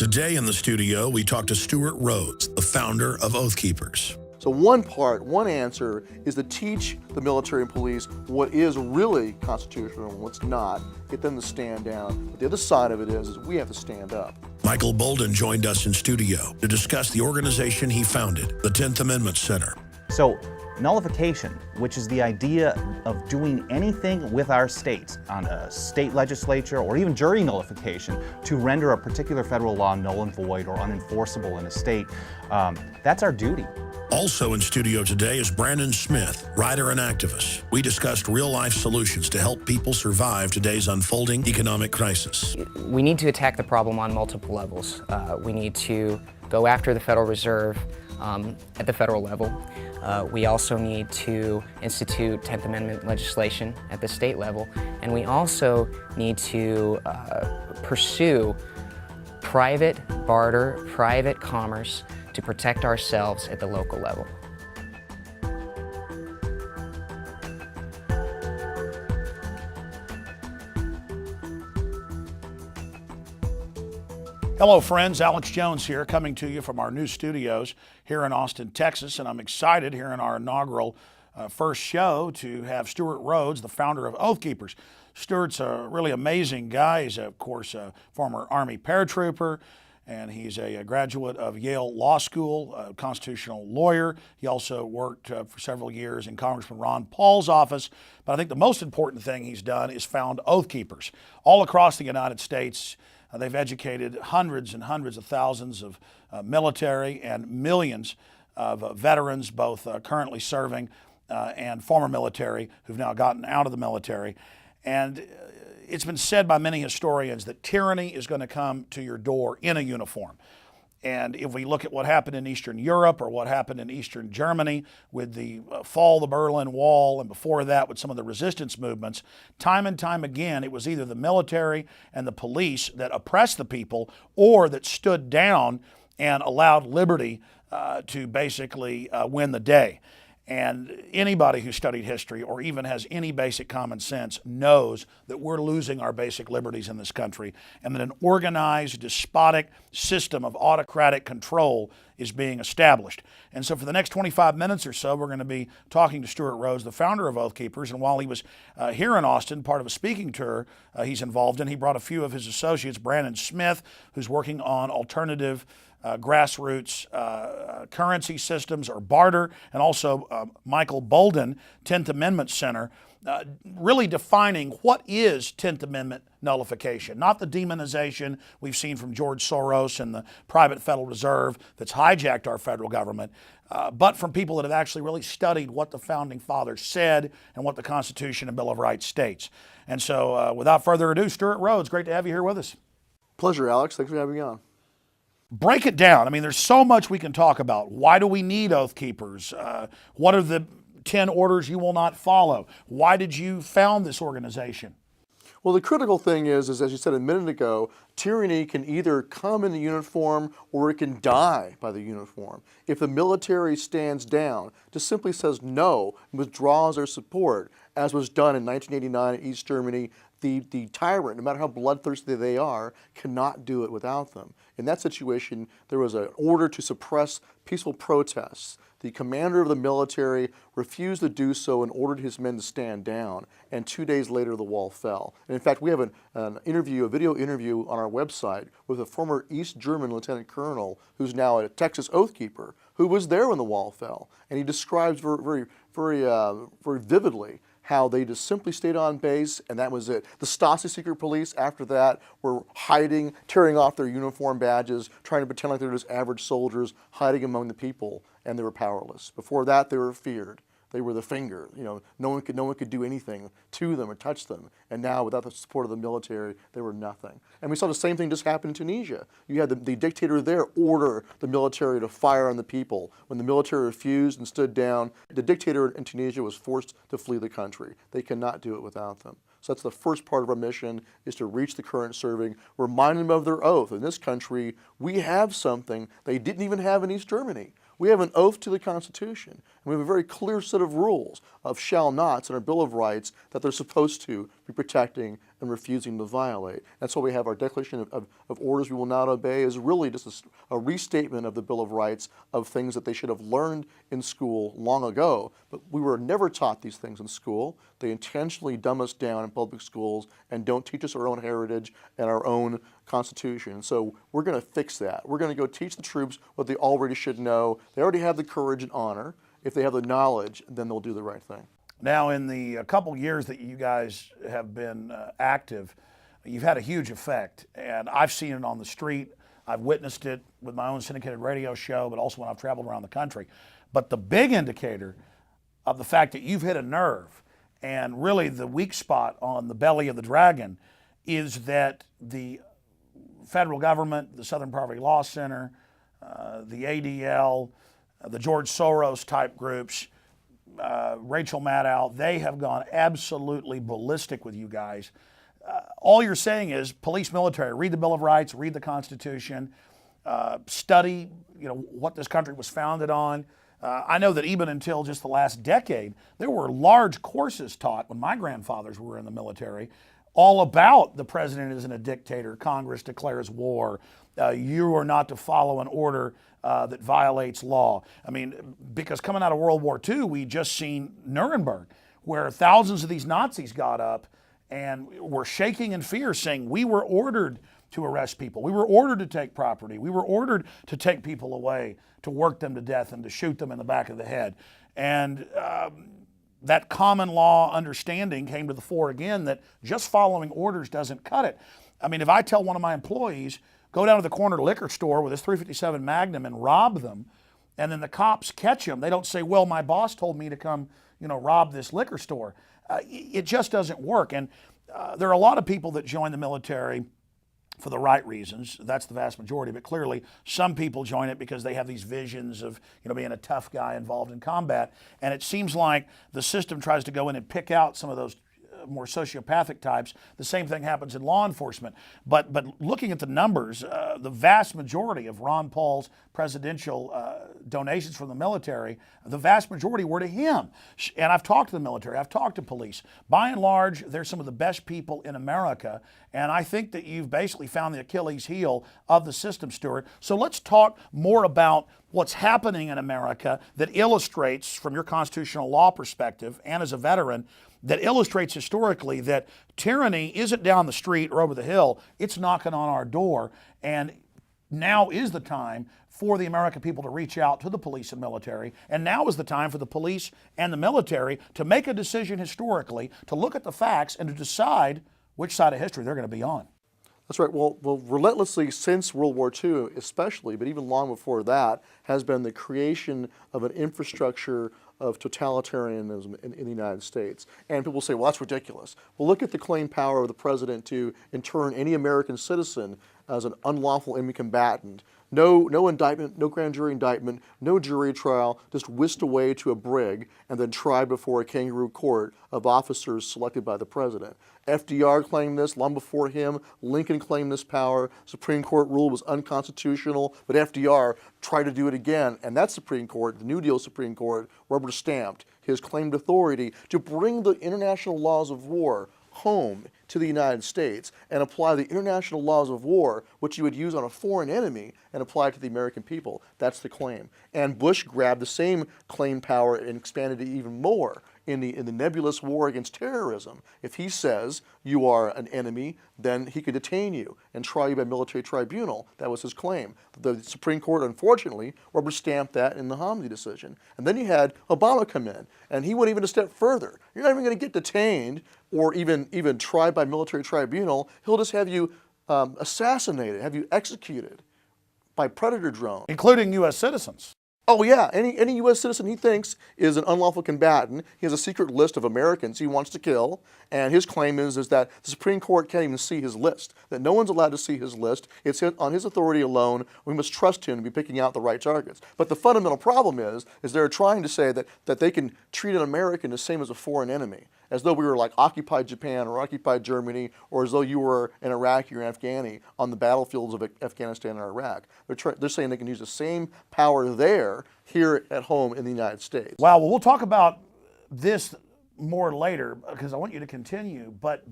Today in the studio, we talk to Stuart Rhodes, the founder of Oath Keepers. So one answer is to teach the military and police what is really constitutional and what's not, get them to stand down. But the other side of it is we have to stand up. Michael Bolden joined us in studio to discuss the organization he founded, the 10th Amendment Center. So nullification, which is the idea of doing anything with our states on a state legislature or even jury nullification to render a particular federal law null and void or unenforceable in a state, that's our duty. Also in studio today is Brandon Smith, writer and activist. We discussed real-life solutions to help people survive today's unfolding economic crisis. We need to attack the problem on multiple levels. We need to go after the Federal Reserve at the federal level. We also need to institute 10th Amendment legislation at the state level. And we also need to pursue private barter, private commerce to protect ourselves at the local level. Hello friends, Alex Jones here, coming to you from our new studios here in Austin, Texas, and I'm excited here in our inaugural first show to have Stuart Rhodes, the founder of Oath Keepers. Stuart's a really amazing guy. He's, of course, a former Army paratrooper, and he's a graduate of Yale Law School, a constitutional lawyer. He also worked for several years in Congressman Ron Paul's office. But I think the most important thing he's done is found Oath Keepers all across the United States. They've educated hundreds and hundreds of thousands of military and millions of veterans, both currently serving and former military who've now gotten out of the military. And it's been said by many historians that tyranny is going to come to your door in a uniform. And if we look at what happened in Eastern Europe or what happened in Eastern Germany with the fall of the Berlin Wall, and before that with some of the resistance movements, time and time again, it was either the military and the police that oppressed the people or that stood down and allowed liberty to basically win the day. And anybody who studied history or even has any basic common sense knows that we're losing our basic liberties in this country and that an organized, despotic system of autocratic control is being established. And so for the next 25 minutes or so, we're going to be talking to Stuart Rhodes, the founder of Oath Keepers. And while he was here in Austin, part of a speaking tour he's involved in, he brought a few of his associates, Brandon Smith, who's working on alternative grassroots currency systems or barter, and also Michael Bolden, 10th Amendment Center, really defining what is 10th Amendment nullification, not the demonization we've seen from George Soros and the private Federal Reserve that's hijacked our federal government, but from people that have actually really studied what the Founding Fathers said and what the Constitution and Bill of Rights states. And so without further ado, Stuart Rhodes, great to have you here with us. Pleasure, Alex. Thanks for having me on. Break it down. I mean, there's so much we can talk about. Why do we need Oath Keepers? What are the 10 orders you will not follow? Why did you found this organization? Well, the critical thing is, as you said a minute ago, tyranny can either come in the uniform or it can die by the uniform. If the military stands down, just simply says no, and withdraws their support, as was done in 1989 in East Germany, the tyrant, no matter how bloodthirsty they are, cannot do it without them. In that situation, there was an order to suppress peaceful protests. The commander of the military refused to do so and ordered his men to stand down. And 2 days later, the wall fell. And in fact, we have a video interview on our website with a former East German lieutenant colonel who's now a Texas Oath Keeper, who was there when the wall fell. And he describes very vividly how they just simply stayed on base, and that was it. The Stasi secret police, after that, were hiding, tearing off their uniform badges, trying to pretend like they were just average soldiers, hiding among the people, and they were powerless. Before that, they were feared. They were the finger. You know, no one could do anything to them or touch them. And now, without the support of the military, they were nothing. And we saw the same thing just happen in Tunisia. You had the dictator there order the military to fire on the people. When the military refused and stood down, the dictator in Tunisia was forced to flee the country. They cannot do it without them. So that's the first part of our mission, is to reach the current serving, remind them of their oath. In this country, we have something they didn't even have in East Germany. We have an oath to the Constitution, and we have a very clear set of rules of shall nots in our Bill of Rights that they're supposed to be protecting and refusing to violate. That's why we have our Declaration of Orders we will not obey, is really just a restatement of the Bill of Rights of things that they should have learned in school long ago. But we were never taught these things in school. They intentionally dumb us down in public schools and don't teach us our own heritage and our own Constitution. So we're going to fix that. We're going to go teach the troops what they already should know. They already have the courage and honor. If they have the knowledge, then they'll do the right thing. Now, in the couple years that you guys have been active, you've had a huge effect, and I've seen it on the street. I've witnessed it with my own syndicated radio show, but also when I've traveled around the country. But the big indicator of the fact that you've hit a nerve and really the weak spot on the belly of the dragon is that the federal government, the Southern Poverty Law Center, the ADL, the George Soros type groups, Rachel Maddow, they have gone absolutely ballistic with you guys. All you're saying is police, military, read the Bill of Rights, read the Constitution, study, what this country was founded on. I know that even until just the last decade, there were large courses taught when my grandfathers were in the military, all about the president isn't a dictator, Congress declares war, you are not to follow an order that violates law. I mean, because coming out of World War II, we just seen Nuremberg, where thousands of these Nazis got up and were shaking in fear, saying, we were ordered to arrest people. We were ordered to take property. We were ordered to take people away, to work them to death and to shoot them in the back of the head. And that common law understanding came to the fore again, that just following orders doesn't cut it. I mean, if I tell one of my employees, go down to the corner liquor store with this .357 Magnum and rob them, and then the cops catch them, they don't say, well, my boss told me to come, rob this liquor store. It just doesn't work. And there are a lot of people that join the military for the right reasons. That's the vast majority. But clearly, some people join it because they have these visions of being a tough guy involved in combat. And it seems like the system tries to go in and pick out some of those more sociopathic types. The same thing happens in law enforcement. But looking at the numbers, the vast majority of Ron Paul's presidential donations from the military, the vast majority were to him. And I've talked to the military, I've talked to police. By and large, they're some of the best people in America. And I think that you've basically found the Achilles heel of the system, Stuart. So let's talk more about what's happening in America that illustrates, from your constitutional law perspective and as a veteran, that illustrates historically that tyranny isn't down the street or over the hill, it's knocking on our door. And now is the time for the American people to reach out to the police and military. And now is the time for the police and the military to make a decision historically, to look at the facts and to decide which side of history they're going to be on. That's right. Well, relentlessly since World War II especially, but even long before that, has been the creation of an infrastructure of totalitarianism in the United States. And people say, well, that's ridiculous. Well, look at the claimed power of the president to intern any American citizen as an unlawful enemy combatant. No indictment, no grand jury indictment, no jury trial, just whisked away to a brig and then tried before a kangaroo court of officers selected by the president. FDR claimed this long before him. Lincoln claimed this power. Supreme Court ruled it was unconstitutional, but FDR tried to do it again, and that Supreme Court, the New Deal Supreme Court, rubber stamped his claimed authority to bring the international laws of war home to the United States and apply the international laws of war, which you would use on a foreign enemy, and apply it to the American people. That's the claim. And Bush grabbed the same claim power and expanded it even more in the nebulous war against terrorism. If he says you are an enemy, then he could detain you and try you by military tribunal. That was his claim. The Supreme Court, unfortunately, rubber stamped that in the Hamdi decision. And then you had Obama come in, and he went even a step further. You're not even going to get detained or even tried by military tribunal. He'll just have you assassinated, have you executed by predator drone. Including U.S. citizens. Oh yeah, any U.S. citizen he thinks is an unlawful combatant. He has a secret list of Americans he wants to kill, and his claim is that the Supreme Court can't even see his list, that no one's allowed to see his list. It's on his authority alone. We must trust him to be picking out the right targets. But the fundamental problem is they're trying to say that they can treat an American the same as a foreign enemy, as though we were like occupied Japan or occupied Germany, or as though you were an Iraqi or an Afghani on the battlefields of Afghanistan and Iraq. They're saying they can use the same power there here at home in the United States. Wow, well, we'll talk about this more later because I want you to continue. But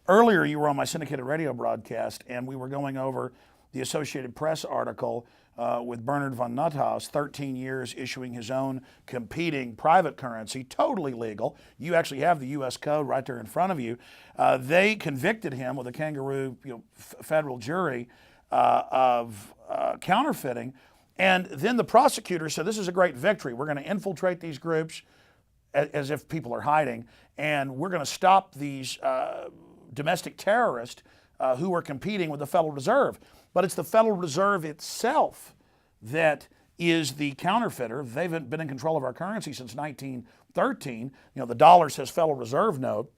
Earlier, you were on my syndicated radio broadcast, and we were going over the Associated Press article with Bernard von Nuthaus, 13 years issuing his own competing private currency, totally legal. You actually have the U.S. code right there in front of you. They convicted him with a kangaroo federal jury of counterfeiting. And then the prosecutor said, this is a great victory. We're going to infiltrate these groups as if people are hiding, and we're going to stop these domestic terrorists who are competing with the Federal Reserve. But it's the Federal Reserve itself that is the counterfeiter. They've been in control of our currency since 1913. The dollar says Federal Reserve note.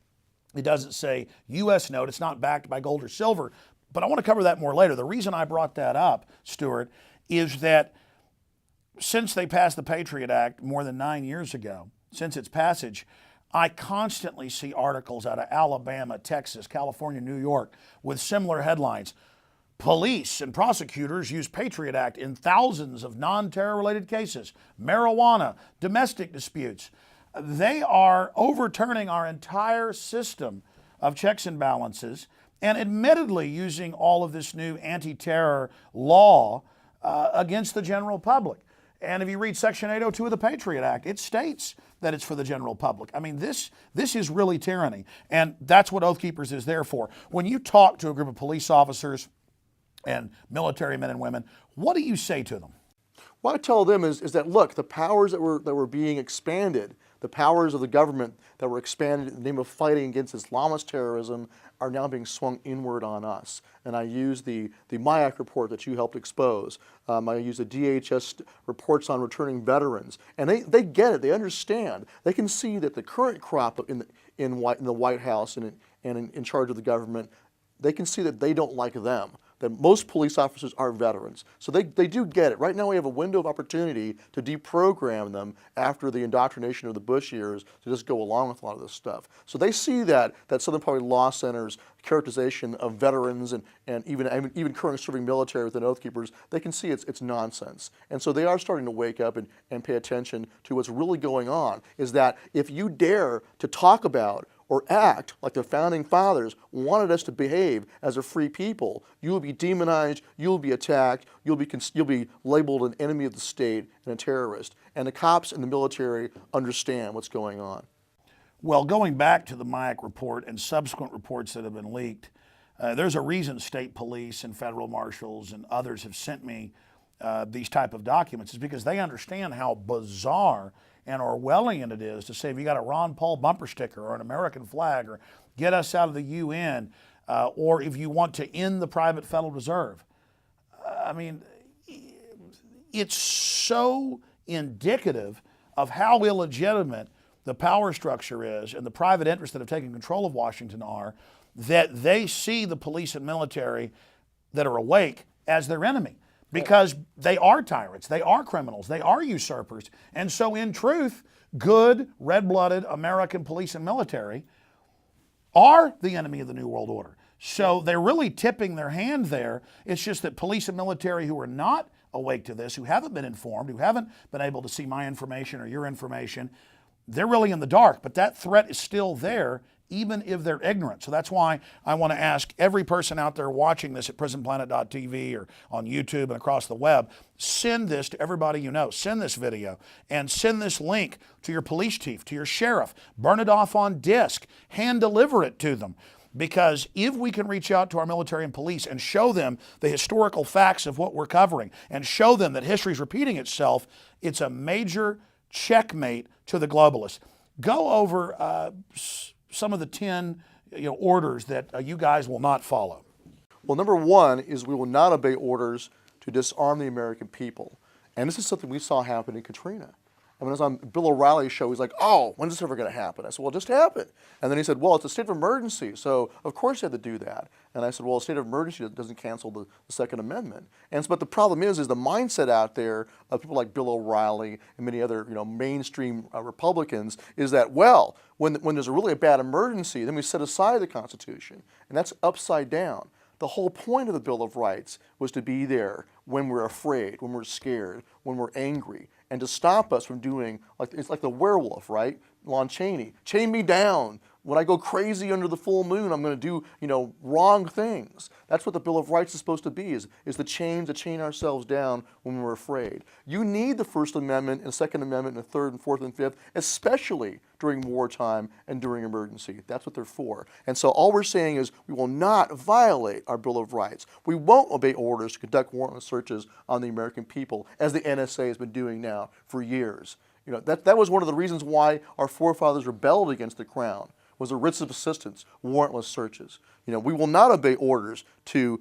It doesn't say U.S. note. It's not backed by gold or silver. But I want to cover that more later. The reason I brought that up, Stuart, is that since they passed the Patriot Act more than 9 years ago, since its passage, I constantly see articles out of Alabama, Texas, California, New York with similar headlines. Police and prosecutors use Patriot Act in thousands of non-terror related cases, marijuana, domestic disputes. They are overturning our entire system of checks and balances and admittedly using all of this new anti-terror law against the general public. And if you read Section 802 of the Patriot Act, it states that it's for the general public. I mean, this is really tyranny, and that's what Oath Keepers is there for. When you talk to a group of police officers and military men and women, what do you say to them? What I tell them is that, look, the powers that were being expanded, the powers of the government that were expanded in the name of fighting against Islamist terrorism are now being swung inward on us. And I use the MIAC report that you helped expose. I use the DHS reports on returning veterans. And they get it. They understand. They can see that the current crop in the White House and in charge of the government, they can see that they don't like them, that most police officers are veterans. So they do get it. Right now we have a window of opportunity to deprogram them after the indoctrination of the Bush years to just go along with a lot of this stuff. So they see that Southern Poverty Law Center's characterization of veterans and even current serving military within Oath Keepers, they can see it's nonsense. And so they are starting to wake up and pay attention to what's really going on, is that if you dare to talk about or act like the founding fathers wanted us to behave as a free people, you will be demonized, you will be attacked, you'll be labeled an enemy of the state and a terrorist. And the cops and the military understand what's going on. Well, going back to the MIAC report and subsequent reports that have been leaked, there's a reason state police and federal marshals and others have sent me these type of documents. It's because they understand how bizarre and Orwellian it is to say, if you got a Ron Paul bumper sticker or an American flag or get us out of the UN, or if you want to end the private Federal Reserve. I mean, it's so indicative of how illegitimate the power structure is and the private interests that have taken control of Washington are, that they see the police and military that are awake as their enemy. Because they are tyrants, they are criminals, they are usurpers. And so in truth, good, red-blooded American police and military are the enemy of the New World Order. So they're really tipping their hand there. It's just that police and military who are not awake to this, who haven't been informed, who haven't been able to see my information or your information, they're really in the dark. But that threat is still there, even if they're ignorant. So that's why I want to ask every person out there watching this at prisonplanet.tv or on YouTube and across the web, send this to everybody you know. Send this video and send this link to your police chief, to your sheriff. Burn it off on disk. Hand deliver it to them. Because if we can reach out to our military and police and show them the historical facts of what we're covering and show them that history is repeating itself, it's a major checkmate to the globalists. Go over some of the 10 orders that you guys will not follow. Well, number one is we will not obey orders to disarm the American people. And this is something we saw happen in Katrina. I mean, it was on Bill O'Reilly's show. He's like, oh, when's this ever going to happen? I said, well, it just happened. And then he said, well, it's a state of emergency, so of course you had to do that. And I said, well, a state of emergency doesn't cancel the Second Amendment. And so, but the problem is the mindset out there of people like Bill O'Reilly and many other mainstream Republicans is that, well, when there's really a bad emergency, then we set aside the Constitution. And that's upside down. The whole point of the Bill of Rights was to be there when we're afraid, when we're scared, when we're angry, and to stop us from doing, it's like the werewolf, right? Lon Chaney, chain me down, when I go crazy under the full moon, I'm going to do, wrong things. That's what the Bill of Rights is supposed to be, is the chains that chain ourselves down when we're afraid. You need the First Amendment and Second Amendment and the Third and Fourth and Fifth, especially during wartime and during emergency. That's what they're for. And so all we're saying is we will not violate our Bill of Rights. We won't obey orders to conduct warrantless searches on the American people, as the NSA has been doing now for years. That was one of the reasons why our forefathers rebelled against the Crown, was the writs of assistance, warrantless searches. We will not obey orders to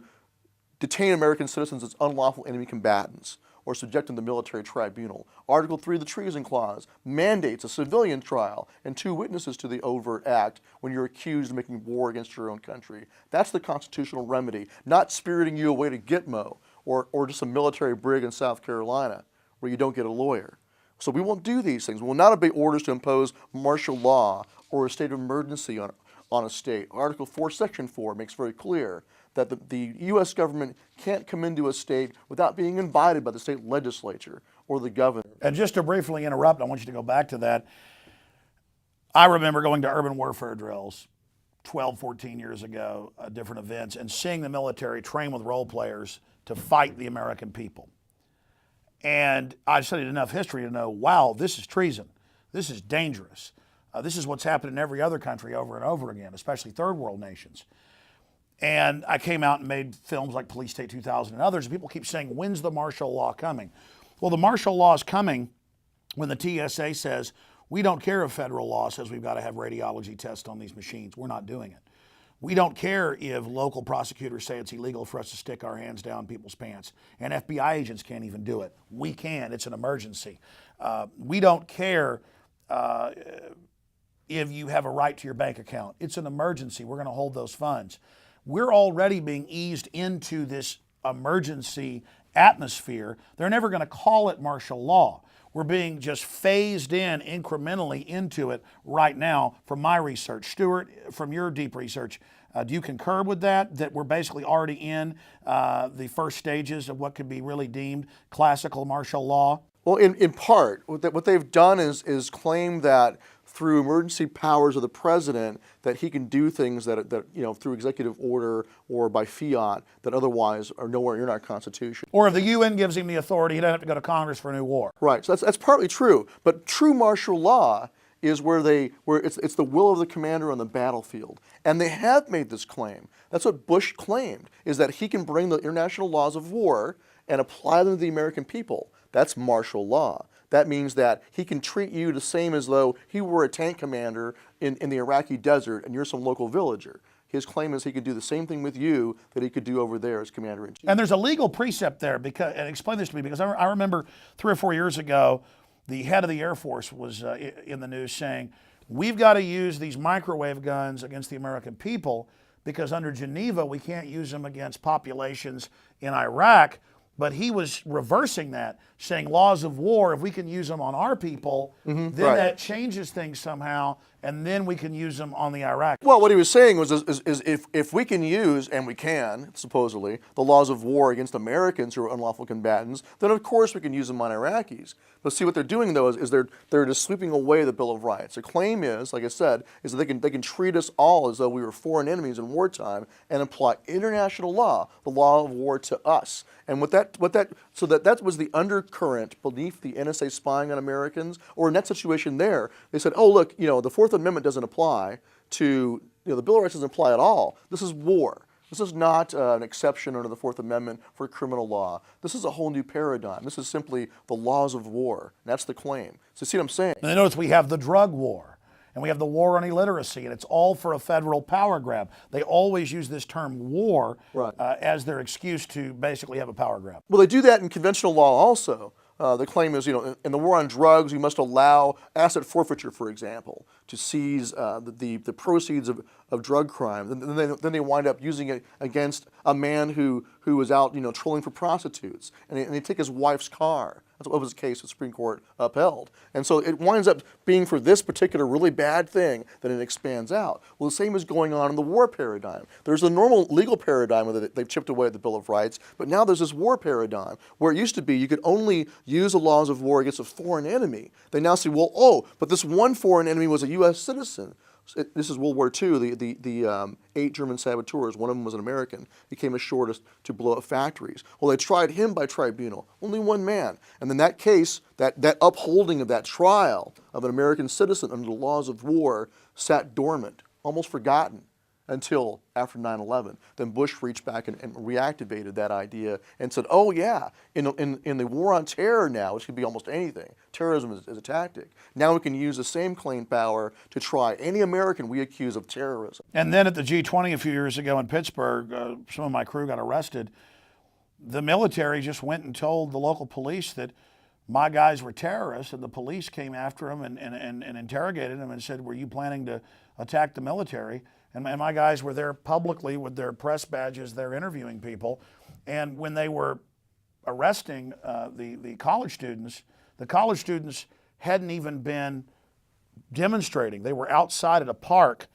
detain American citizens as unlawful enemy combatants or subject them to military tribunal. Article 3 of the Treason Clause mandates a civilian trial and 2 witnesses to the overt act when you're accused of making war against your own country. That's the constitutional remedy, not spiriting you away to Gitmo or just a military brig in South Carolina where you don't get a lawyer. So we won't do these things. We will not obey orders to impose martial law or a state of emergency on a state. Article 4, Section 4 makes very clear that the U.S. government can't come into a state without being invited by the state legislature or the governor. And just to briefly interrupt, I want you to go back to that. I remember going to urban warfare drills 12, 14 years ago, different events, and seeing the military train with role players to fight the American people. And I've studied enough history to know, wow, this is treason. This is dangerous. This is what's happened in every other country over and over again, especially third world nations. And I came out and made films like Police State 2000 and others, and people keep saying, when's the martial law coming? Well, the martial law is coming when the TSA says, we don't care if federal law says we've got to have radiology tests on these machines. We're not doing it. We don't care if local prosecutors say it's illegal for us to stick our hands down people's pants. And FBI agents can't even do it. We can. It's an emergency. We don't care if you have a right to your bank account. It's an emergency. We're going to hold those funds. We're already being eased into this emergency atmosphere. They're never going to call it martial law. We're being just phased in incrementally into it right now from my research. Stuart, from your deep research, do you concur with that we're basically already in the first stages of what could be really deemed classical martial law? Well, in part, what they've done is claim that through emergency powers of the president that he can do things that through executive order or by fiat that otherwise are nowhere near our Constitution. Or if the UN gives him the authority, he doesn't have to go to Congress for a new war. Right. So that's partly true. But true martial law is where it's the will of the commander on the battlefield. And they have made this claim. That's what Bush claimed, is that he can bring the international laws of war and apply them to the American people. That's martial law. That means that he can treat you the same as though he were a tank commander in the Iraqi desert and you're some local villager. His claim is he could do the same thing with you that he could do over there as commander-in-chief. And there's a legal precept there, and explain this to me, because I remember 3 or 4 years ago, the head of the Air Force was in the news saying, we've got to use these microwave guns against the American people because under Geneva we can't use them against populations in Iraq. But he was reversing that, saying laws of war, if we can use them on our people, then that changes things somehow, and then we can use them on the Iraq. Well, what he was saying was if we can use, and we can, supposedly, the laws of war against Americans who are unlawful combatants, then of course we can use them on Iraqis. But see, what they're doing, though, is they're just sweeping away the Bill of Rights. The claim is, like I said, is that they can treat us all as though we were foreign enemies in wartime and apply international law, the law of war, to us. And that was the undercurrent beneath the NSA spying on Americans, or in that situation there, they said, oh, look, the Fourth Amendment doesn't apply to, the Bill of Rights doesn't apply at all. This is war. This is not an exception under the Fourth Amendment for criminal law. This is a whole new paradigm. This is simply the laws of war. And that's the claim. So see what I'm saying? And notice we have the drug war, and we have the war on illiteracy, and it's all for a federal power grab. They always use this term war as their excuse to basically have a power grab. Well, they do that in conventional law also. The claim is, in the war on drugs, you must allow asset forfeiture, for example, to seize the proceeds of drug crime. Then they wind up using it against a man who was out, trolling for prostitutes, and they take his wife's car. That's what was the case the Supreme Court upheld. And so it winds up being for this particular really bad thing that it expands out. Well, the same is going on in the war paradigm. There's a normal legal paradigm where they've chipped away at the Bill of Rights, but now there's this war paradigm where it used to be you could only use the laws of war against a foreign enemy. They now say, well, but this one foreign enemy was a U.S. citizen. This is World War II. The 8 German saboteurs, one of them was an American, he came ashore to blow up factories. Well, they tried him by tribunal, only one man. And then that case, that upholding of that trial of an American citizen under the laws of war sat dormant, almost forgotten, until after 9/11. Then Bush reached back and reactivated that idea and said, oh yeah, in the war on terror now, which could be almost anything, terrorism is a tactic. Now we can use the same claim power to try any American we accuse of terrorism. And then at the G20 a few years ago in Pittsburgh, some of my crew got arrested. The military just went and told the local police that my guys were terrorists, and the police came after them and interrogated them and said, were you planning to attack the military? And my guys were there publicly with their press badges, they're interviewing people. And when they were arresting the college students hadn't even been demonstrating. They were outside at a park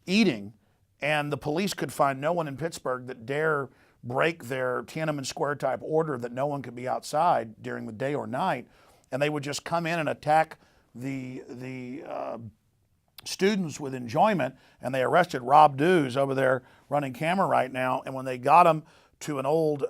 eating, and the police could find no one in Pittsburgh that dare break their Tiananmen Square type order that no one could be outside during the day or night. And they would just come in and attack the students with enjoyment. And they arrested Rob Dews over there running camera right now. And when they got him to an old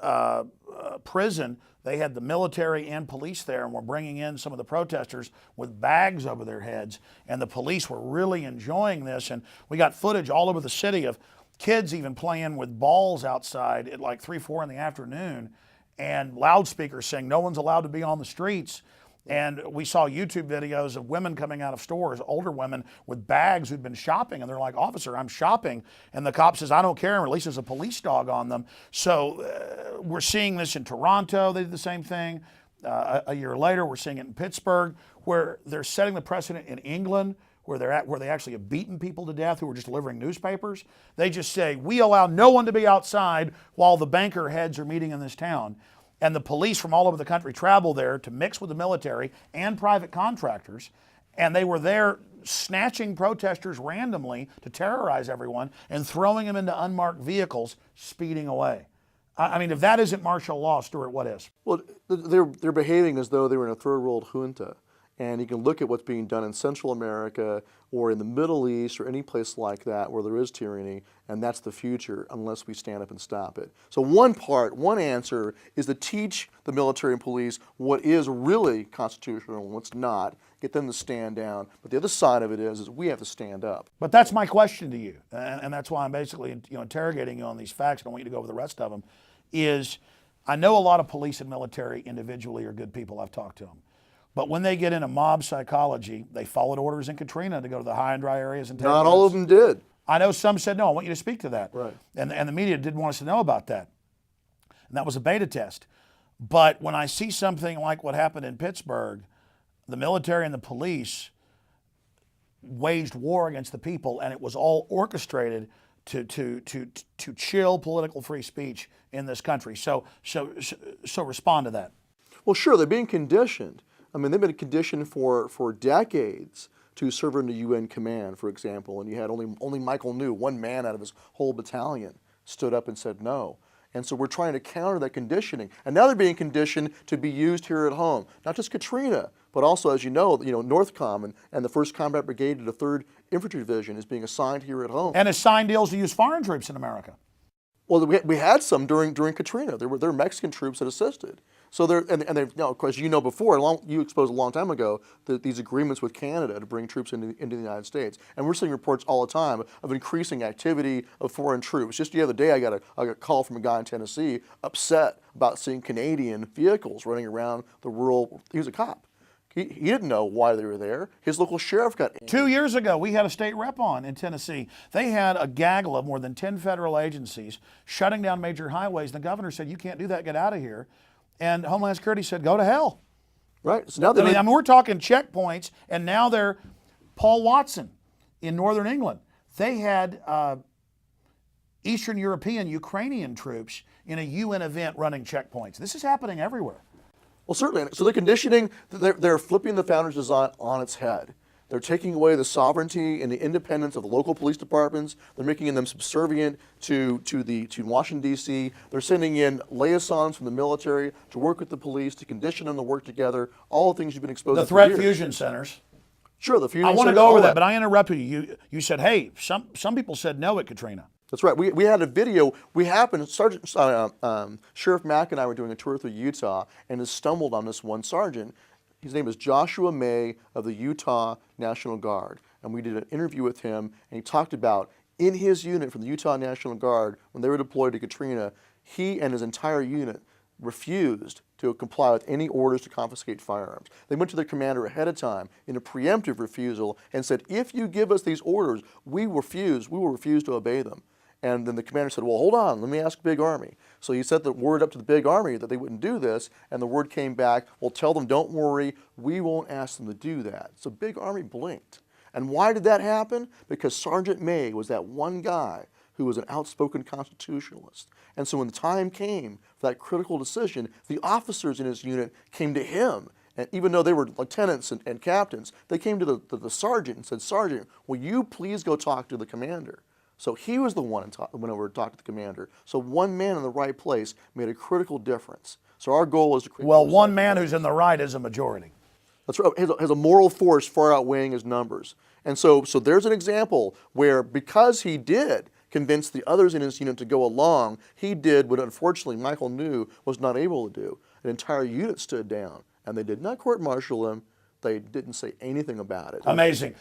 prison, they had the military and police there and were bringing in some of the protesters with bags over their heads. And the police were really enjoying this. And we got footage all over the city of kids even playing with balls outside at like 3, 4 in the afternoon, and loudspeakers saying no one's allowed to be on the streets. And we saw YouTube videos of women coming out of stores, older women with bags who'd been shopping, and they're like, officer, I'm shopping. And the cop says, I don't care, and releases a police dog on them. So we're seeing this in Toronto. They did the same thing. A year later, we're seeing it in Pittsburgh, where they're setting the precedent in England, where they actually have beaten people to death who were just delivering newspapers. They just say, we allow no one to be outside while the banker heads are meeting in this town. And the police from all over the country travel there to mix with the military and private contractors. And they were there snatching protesters randomly to terrorize everyone and throwing them into unmarked vehicles, speeding away. I mean, if that isn't martial law, Stuart, what is? Well, they're behaving as though they were in a third world junta. And you can look at what's being done in Central America or in the Middle East or any place like that where there is tyranny, and that's the future unless we stand up and stop it. So one answer is to teach the military and police what is really constitutional and what's not, get them to stand down. But the other side of it is we have to stand up. But that's my question to you, and that's why I'm basically interrogating you on these facts, and I want you to go over the rest of them, is I know a lot of police and military individually are good people. I've talked to them. But when they get into mob psychology, they followed orders in Katrina to go to the high and dry areas and take Not all of them did. I know some said, no, I want you to speak to that. Right. And the media didn't want us to know about that. And that was a beta test. But when I see something like what happened in Pittsburgh, the military and the police waged war against the people, and it was all orchestrated to chill political free speech in this country. So respond to that. Well, sure, they're being conditioned. I mean, they've been conditioned for decades to serve under UN command, for example, and you had only Michael New, one man out of his whole battalion, stood up and said no. And so we're trying to counter that conditioning. And now they're being conditioned to be used here at home. Not just Katrina, but also, as you know, Northcom and the 1st Combat Brigade of the 3rd Infantry Division is being assigned here at home. And has signed deals to use foreign troops in America. Well, we had some during Katrina. There were Mexican troops that assisted. So of course, before, you exposed a long time ago these agreements with Canada to bring troops into the United States. And we're seeing reports all the time of increasing activity of foreign troops. Just the other day, I got a call from a guy in Tennessee upset about seeing Canadian vehicles running around the rural. He was a cop. He didn't know why they were there. His local sheriff got in. 2 years ago, we had a state rep on in Tennessee. They had a gaggle of more than 10 federal agencies shutting down major highways. The governor said, you can't do that, get out of here. And Homeland Security said, go to hell. Right. So now I mean, we're talking checkpoints, and now they're Paul Watson in northern England. They had Eastern European, Ukrainian troops in a UN event running checkpoints. This is happening everywhere. Well, certainly. So they're conditioning, they're flipping the founders' design on its head. They're taking away the sovereignty and the independence of the local police departments. They're making them subservient to Washington, D.C. They're sending in liaisons from the military to work with the police, to condition them to work together, all the things you've been exposed to. The threat fusion centers. Sure, the few I names want to said, go over oh, that, but I interrupted you. You said, hey, some people said no at Katrina. That's right. We had a video. We happened, Sheriff Mack and I were doing a tour through Utah and has stumbled on this one sergeant. His name is Joshua May of the Utah National Guard. And we did an interview with him, and he talked about in his unit from the Utah National Guard, when they were deployed to Katrina, he and his entire unit refused to comply with any orders to confiscate firearms. They went to their commander ahead of time in a preemptive refusal and said, if you give us these orders, we will refuse to obey them. And then the commander said, well, hold on, let me ask Big Army. So he sent the word up to the Big Army that they wouldn't do this, and the word came back, well, tell them, don't worry, we won't ask them to do that. So Big Army blinked. And why did that happen? Because Sergeant May was that one guy who was an outspoken constitutionalist. And so when the time came for that critical decision, the officers in his unit came to him. And even though they were lieutenants and captains, they came to the sergeant and said, Sergeant, will you please go talk to the commander? So he was the one who went over to talk to the commander. So one man in the right place made a critical difference. So our goal is to create... Well, one man who's in the right is a majority. That's right. Has a moral force far outweighing his numbers. And so there's an example where because he did convince the others in his unit to go along, he did what unfortunately Michael knew was not able to do. An entire unit stood down, and they did not court-martial him. They didn't say anything about it. Amazing.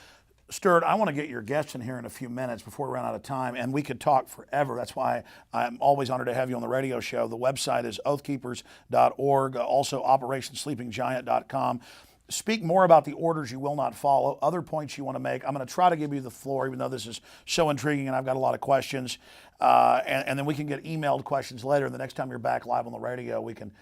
Stuart, I want to get your guests in here in a few minutes before we run out of time, and we could talk forever. That's why I'm always honored to have you on the radio show. The website is oathkeepers.org, also operationsleepinggiant.com. Speak more about the orders you will not follow, other points you want to make. I'm going to try to give you the floor, even though this is so intriguing and I've got a lot of questions. And then we can get emailed questions later. The next time you're back live on the radio, we can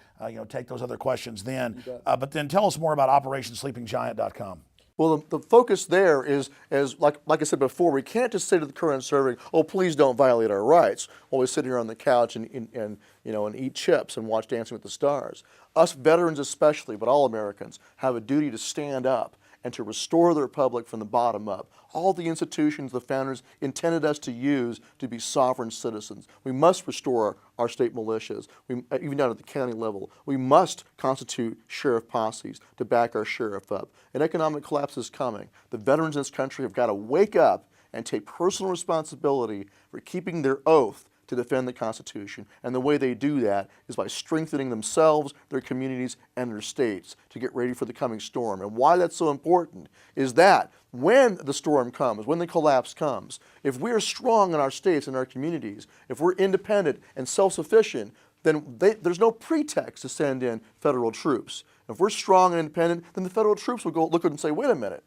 take those other questions then. But then tell us more about operationsleepinggiant.com. Well, the focus there is like I said before, we can't just say to the current serving, oh, please don't violate our rights while we sit here on the couch and eat chips and watch Dancing with the Stars. Us veterans especially, but all Americans, have a duty to stand up and to restore the republic from the bottom up. All the institutions the founders intended us to use to be sovereign citizens. We must restore our state militias, even down at the county level. We must constitute sheriff posses to back our sheriff up. An economic collapse is coming. The veterans in this country have got to wake up and take personal responsibility for keeping their oath to defend the Constitution. And the way they do that is by strengthening themselves, their communities, and their states to get ready for the coming storm. And why that's so important is that when the storm comes, when the collapse comes, if we're strong in our states and our communities, if we're independent and self-sufficient, then there's no pretext to send in federal troops. If we're strong and independent, then the federal troops will go look at it and say, wait a minute,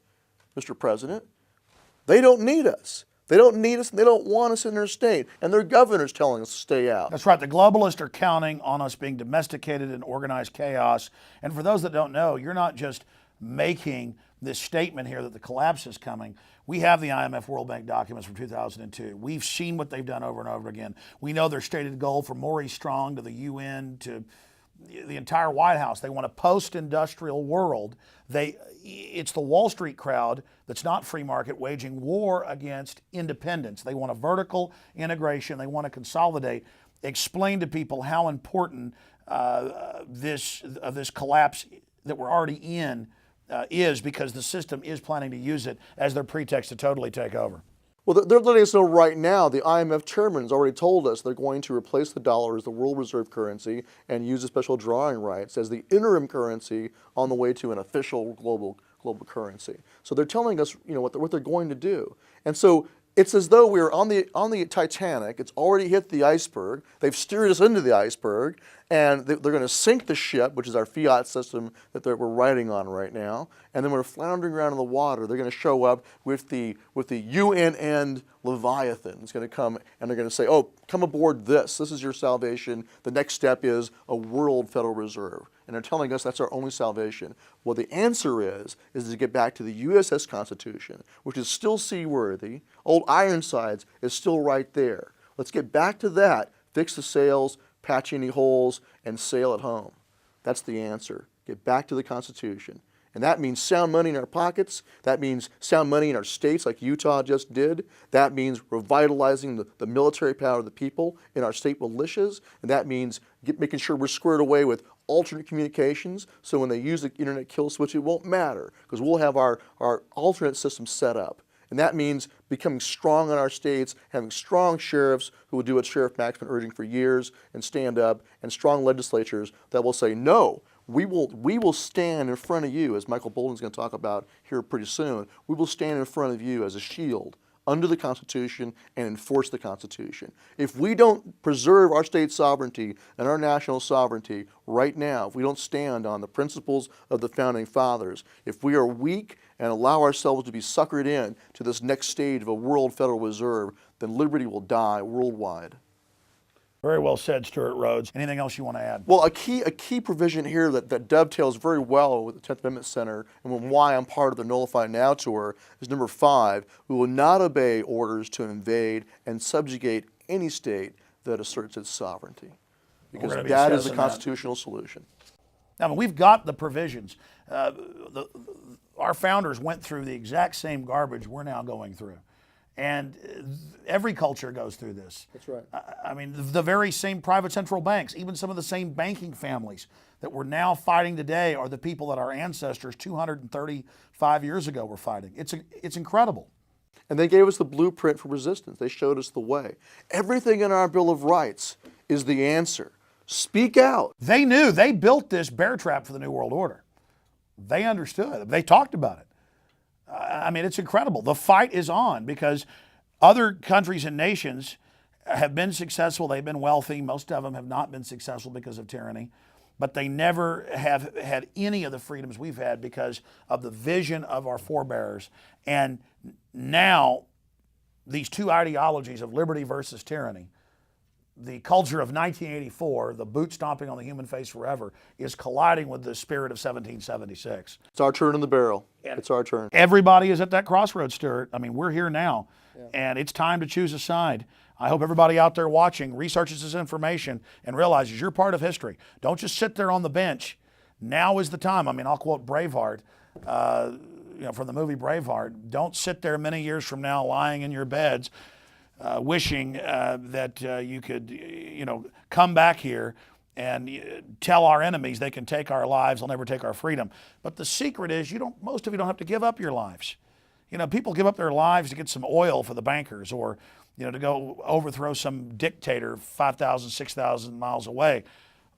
Mr. President, they don't need us. They don't need us, and they don't want us in their state, and their governor's telling us to stay out. That's right. The globalists are counting on us being domesticated in organized chaos. And for those that don't know, you're not just making this statement here that the collapse is coming. We have the IMF World Bank documents from 2002. We've seen what they've done over and over again. We know their stated goal from Maurice Strong to the UN to the entire White House. They want a post-industrial world. It's the Wall Street crowd that's not free market waging war against independence. They want a vertical integration. They want to consolidate. Explain to people how important this collapse that we're already in is, because the system is planning to use it as their pretext to totally take over. Well, they're letting us know right now. The IMF chairman has already told us they're going to replace the dollar as the world reserve currency and use the special drawing rights as the interim currency on the way to an official global currency. So they're telling us, what they're going to do. And so it's as though we're on the Titanic. It's already hit the iceberg. They've steered us into the iceberg, and they're going to sink the ship, which is our fiat system that we're riding on right now. And then we're floundering around in the water. They're going to show up with the UNN Leviathan. It's going to come, and they're going to say, oh, come aboard this. This is your salvation. The next step is a world Federal Reserve. And they're telling us that's our only salvation. Well, the answer is to get back to the USS Constitution, which is still seaworthy. Old Ironsides is still right there. Let's get back to that, fix the sails, patch any holes, and sail it home. That's the answer. Get back to the Constitution. And that means sound money in our pockets. That means sound money in our states like Utah just did. That means revitalizing the military power of the people in our state militias. And that means making sure we're squared away with alternate communications, so when they use the internet kill switch, it won't matter, because we'll have our alternate system set up. And that means becoming strong in our states, having strong sheriffs who will do what Sheriff Mack's been urging for years and stand up, and strong legislatures that will say, no, we will stand in front of you, as Michael Bolden's going to talk about here pretty soon. We will stand in front of you as a shield under the Constitution and enforce the Constitution. If we don't preserve our state sovereignty and our national sovereignty right now, if we don't stand on the principles of the Founding Fathers, if we are weak and allow ourselves to be suckered in to this next stage of a world Federal Reserve, then liberty will die worldwide. Very well said, Stuart Rhodes. Anything else you want to add? Well, a key provision here that dovetails very well with the 10th Amendment Center and why I'm part of the Nullify Now tour is number 5, we will not obey orders to invade and subjugate any state that asserts its sovereignty, because that is the constitutional solution. Now, we've got the provisions. Our founders went through the exact same garbage we're now going through. And every culture goes through this. That's right. I mean, the very same private central banks, even some of the same banking families that we're now fighting today are the people that our ancestors 235 years ago were fighting. It's incredible. And they gave us the blueprint for resistance. They showed us the way. Everything in our Bill of Rights is the answer. Speak out. They knew. They built this bear trap for the New World Order. They understood. They talked about it. I mean, it's incredible. The fight is on because other countries and nations have been successful. They've been wealthy. Most of them have not been successful because of tyranny, but they never have had any of the freedoms we've had because of the vision of our forebears. And now these two ideologies of liberty versus tyranny, the culture of 1984, the boot stomping on the human face forever, is colliding with the spirit of 1776. It's our turn in the barrel. It's our turn. Everybody is at that crossroads, Stuart. I mean, we're here now, and it's time to choose a side. I hope everybody out there watching researches this information and realizes you're part of history. Don't just sit there on the bench. Now is the time. I mean, I'll quote Braveheart, from the movie Braveheart. Don't sit there many years from now lying in your beds wishing that you could, come back here and tell our enemies they can take our lives, they'll never take our freedom. But the secret is most of you don't have to give up your lives. People give up their lives to get some oil for the bankers or, to go overthrow some dictator 5,000, 6,000 miles away.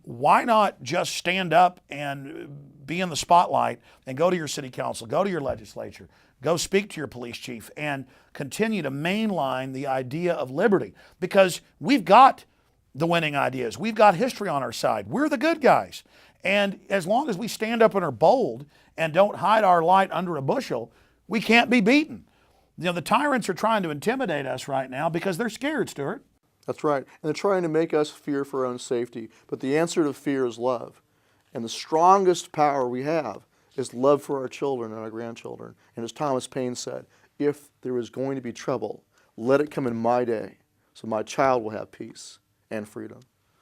Why not just stand up and be in the spotlight and go to your city council, go to your legislature, go speak to your police chief and continue to mainline the idea of liberty, because we've got the winning ideas. We've got history on our side. We're the good guys. And as long as we stand up and are bold and don't hide our light under a bushel, we can't be beaten. The tyrants are trying to intimidate us right now because they're scared, Stuart. That's right. And they're trying to make us fear for our own safety. But the answer to fear is love. And the strongest power we have is love for our children and our grandchildren. And as Thomas Paine said, if there is going to be trouble, let it come in my day, so my child will have peace and freedom.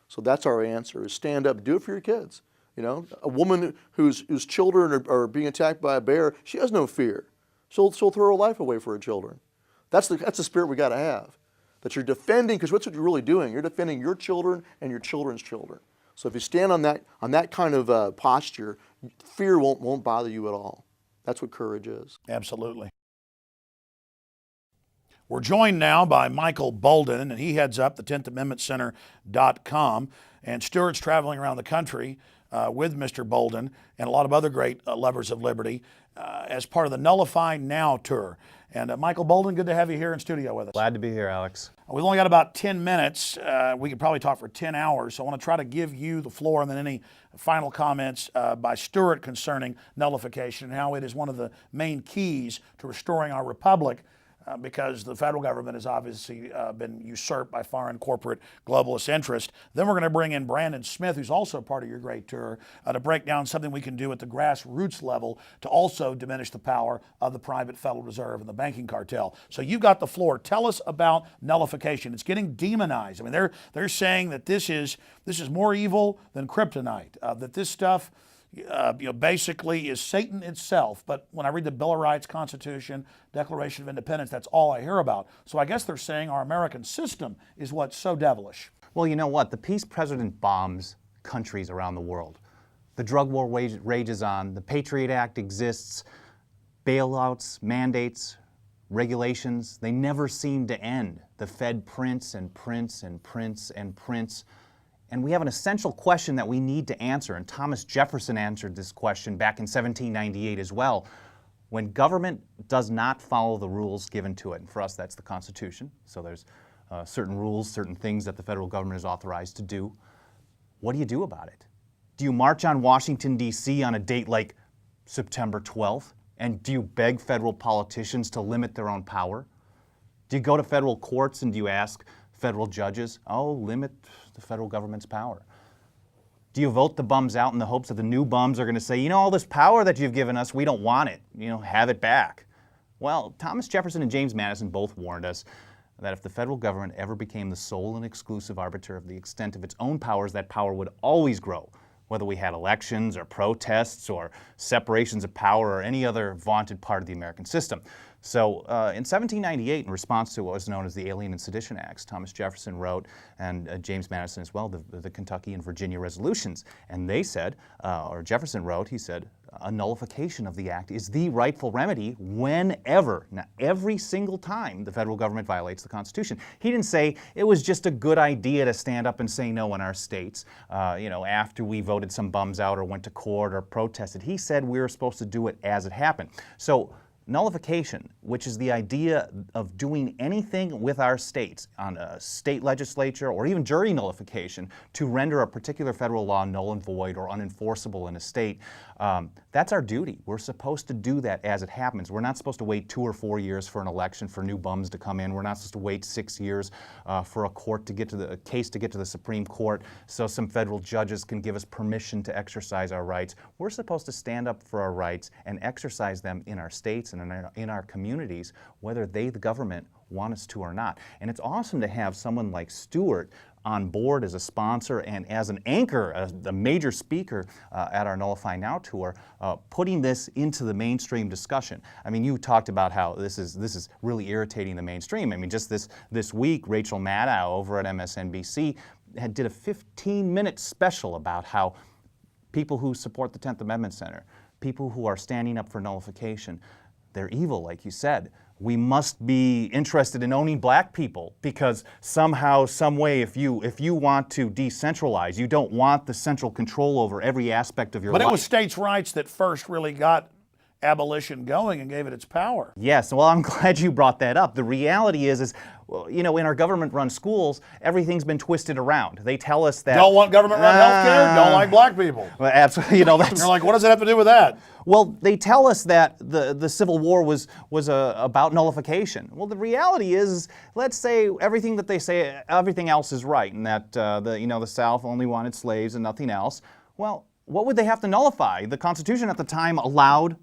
So that's our answer, is stand up, do it for your kids. A woman whose children are being attacked by a bear, she has no fear. She'll throw her life away for her children. That's the spirit we got to have. That you're defending, because what's what you're really doing? You're defending your children and your children's children. So if you stand on that kind of posture, fear won't bother you at all. That's what courage is. Absolutely. We're joined now by Michael Bolden, and he heads up the 10thamendmentcenter.com. And Stuart's traveling around the country with Mr. Bolden and a lot of other great lovers of liberty as part of the Nullify Now tour. And Michael Bolden, good to have you here in studio with us. Glad to be here, Alex. We've only got about 10 minutes. We could probably talk for 10 hours. So I want to try to give you the floor and then any final comments by Stuart concerning nullification and how it is one of the main keys to restoring our republic. Because the federal government has obviously been usurped by foreign corporate globalist interest. Then we're going to bring in Brandon Smith, who's also part of your great tour, to break down something we can do at the grassroots level to also diminish the power of the private Federal Reserve and the banking cartel. So you've got the floor. Tell us about nullification. It's getting demonized. I mean, they're saying that this is more evil than kryptonite. That this stuff, basically is Satan itself. But when I read the Bill of Rights, Constitution, Declaration of Independence, that's all I hear about. So I guess they're saying our American system is what's so devilish. Well, you know what? The peace president bombs countries around the world. The drug war rages on. The Patriot Act exists. Bailouts, mandates, regulations, they never seem to end. The Fed prints and prints and prints and prints. And we have an essential question that we need to answer, and Thomas Jefferson answered this question back in 1798 as well. When government does not follow the rules given to it, and for us that's the Constitution, so there's certain rules, certain things that the federal government is authorized to do, what do you do about it? Do you march on Washington, D.C. on a date like September 12th? And do you beg federal politicians to limit their own power? Do you go to federal courts and do you ask federal judges, limit the federal government's power? Do you vote the bums out in the hopes that the new bums are going to say, all this power that you've given us, we don't want it, have it back? Well, Thomas Jefferson and James Madison both warned us that if the federal government ever became the sole and exclusive arbiter of the extent of its own powers, that power would always grow, whether we had elections or protests or separations of power or any other vaunted part of the American system. So in 1798, in response to what was known as the Alien and Sedition Acts, Thomas Jefferson wrote, and James Madison as well, the Kentucky and Virginia resolutions. And they said, or Jefferson wrote, he said, a nullification of the act is the rightful remedy whenever, now every single time the federal government violates the Constitution. He didn't say it was just a good idea to stand up and say no in our states, after we voted some bums out or went to court or protested. He said we were supposed to do it as it happened. So nullification, which is the idea of doing anything with our states on a state legislature or even jury nullification to render a particular federal law null and void or unenforceable in a state, that's our duty. We're supposed to do that as it happens. We're not supposed to wait 2 or 4 years for an election for new bums to come in. We're not supposed to wait 6 years for a case to get to the Supreme Court so some federal judges can give us permission to exercise our rights. We're supposed to stand up for our rights and exercise them in our states and in our communities, whether they, the government, want us to or not. And it's awesome to have someone like Stuart on board as a sponsor and as an anchor, a major speaker at our Nullify Now tour, putting this into the mainstream discussion. I mean, you talked about how this is really irritating the mainstream. I mean, just this week, Rachel Maddow over at MSNBC did a 15-minute special about how people who support the 10th Amendment Center, people who are standing up for nullification, they're evil, like you said. We must be interested in owning black people because somehow, some way, if you want to decentralize, you don't want the central control over every aspect of your life. But it was states' rights that first really got abolition going and gave it its power. Yes, well, I'm glad you brought that up. The reality is in our government-run schools, everything's been twisted around. They tell us that... Don't want government-run health care? Don't like black people. Well, absolutely, that's... You're like, what does it have to do with that? Well, they tell us that the Civil War was about nullification. Well, the reality is, let's say everything that they say, everything else is right, and that the South only wanted slaves and nothing else. Well, what would they have to nullify? The Constitution at the time allowed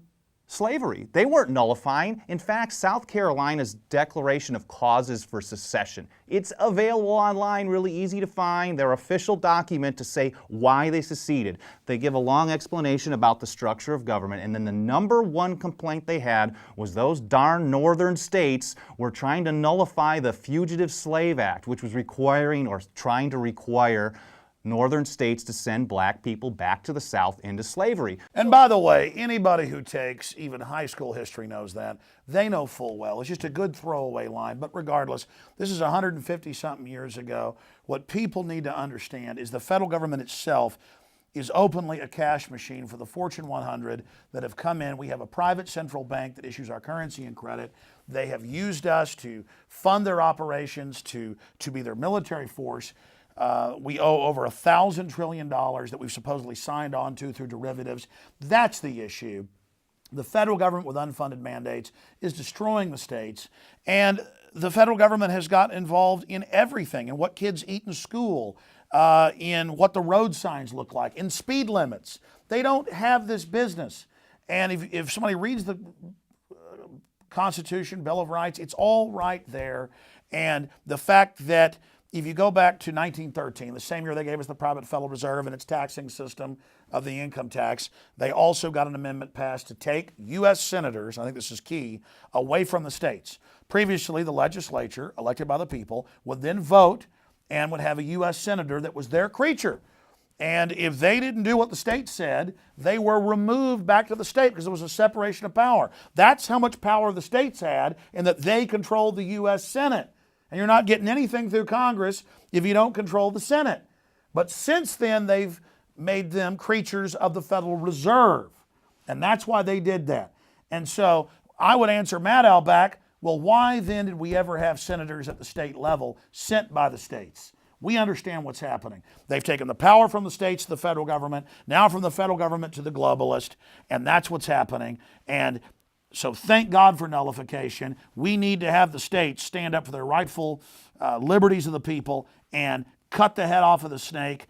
slavery. They weren't nullifying. In fact, South Carolina's Declaration of Causes for Secession, it's available online, really easy to find, their official document to say why they seceded. They give a long explanation about the structure of government, and then the number one complaint they had was those darn northern states were trying to nullify the Fugitive Slave Act, which was requiring or trying to require northern states to send black people back to the South into slavery. And by the way, anybody who takes even high school history knows that. They know full well. It's just a good throwaway line. But regardless, this is 150-something years ago. What people need to understand is the federal government itself is openly a cash machine for the Fortune 100 that have come in. We have a private central bank that issues our currency and credit. They have used us to fund their operations, to be their military force. We owe over $1,000 trillion that we've supposedly signed on to through derivatives. That's the issue. The federal government with unfunded mandates is destroying the states, and the federal government has got involved in everything, in what kids eat in school, in what the road signs look like, in speed limits. They don't have this business. And if somebody reads the Constitution, Bill of Rights, it's all right there. And the fact that if you go back to 1913, the same year they gave us the private Federal Reserve and its taxing system of the income tax, they also got an amendment passed to take U.S. senators, I think this is key, away from the states. Previously, the legislature, elected by the people, would then vote and would have a U.S. senator that was their creature. And if they didn't do what the state said, they were removed back to the state because there was a separation of power. That's how much power the states had, and that they controlled the U.S. Senate. And you're not getting anything through Congress if you don't control the Senate. But since then, they've made them creatures of the Federal Reserve. And that's why they did that. And so I would answer Maddow back, well, why then did we ever have senators at the state level sent by the states? We understand what's happening. They've taken the power from the states to the federal government, now from the federal government to the globalist, and that's what's happening. And so thank God for nullification. We need to have the states stand up for their rightful liberties of the people and cut the head off of the snake.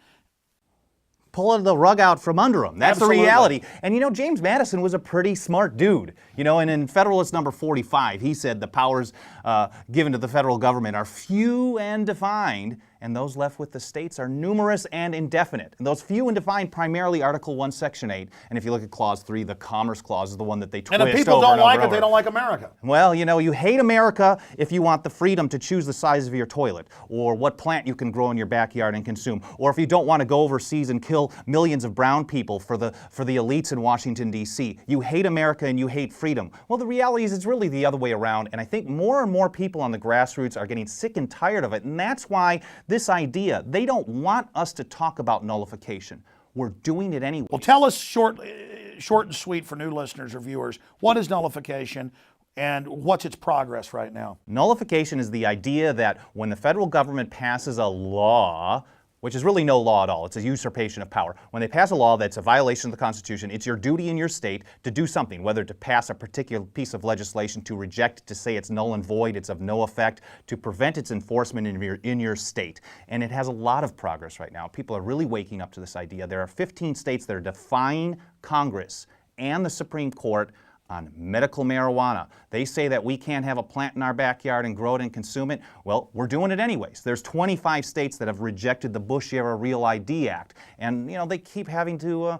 Pulling the rug out from under them. That's Absolutely. the reality. And you know, James Madison was a pretty smart dude. You know, and in Federalist number 45, he said the powers given to the federal government are few and defined, and those left with the states are numerous and indefinite. And those few and defined primarily Article 1, Section 8. And if you look at Clause 3, the Commerce Clause is the one that they twist And if people over don't and over like and it, over. they don't like America. Well, you know, you hate America if you want the freedom to choose the size of your toilet, or what plant you can grow in your backyard and consume, or if you don't want to go overseas and kill millions of brown people for the elites in Washington, D.C. You hate America and you hate freedom. Well, the reality is it's really the other way around, and I think more and more people on the grassroots are getting sick and tired of it, and that's why this idea, they don't want us to talk about nullification. We're doing it anyway. Well, tell us short and sweet for new listeners or viewers, what is nullification and what's its progress right now? Nullification is the idea that when the federal government passes a law, which is really no law at all, it's a usurpation of power. When they pass a law that's a violation of the Constitution, it's your duty in your state to do something, whether to pass a particular piece of legislation, to reject, to say it's null and void, it's of no effect, to prevent its enforcement in your state. And it has a lot of progress right now. People are really waking up to this idea. There are 15 states that are defying Congress and the Supreme Court on medical marijuana. They say that we can't have a plant in our backyard and grow it and consume it. Well, we're doing it anyways. There's 25 states that have rejected the Bush-era Real ID Act. And, you know, they keep having to,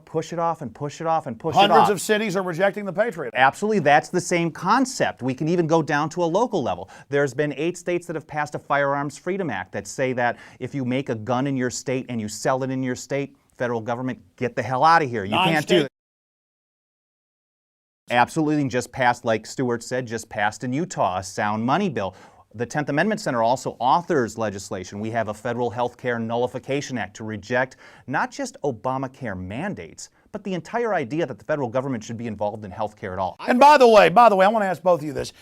push it off and push it off and push it off. Hundreds of cities are rejecting the Patriot Act. Absolutely, that's the same concept. We can even go down to a local level. There's been 8 states that have passed a Firearms Freedom Act that say that if you make a gun in your state and you sell it in your state, federal government, get the hell out of here. You can't do it. Absolutely, just passed, like Stuart said, just passed in Utah, a sound money bill. The 10th Amendment Center also authors legislation. We have a Federal Health Care Nullification Act to reject not just Obamacare mandates, but the entire idea that the federal government should be involved in health care at all. And by the way, I want to ask both of you this.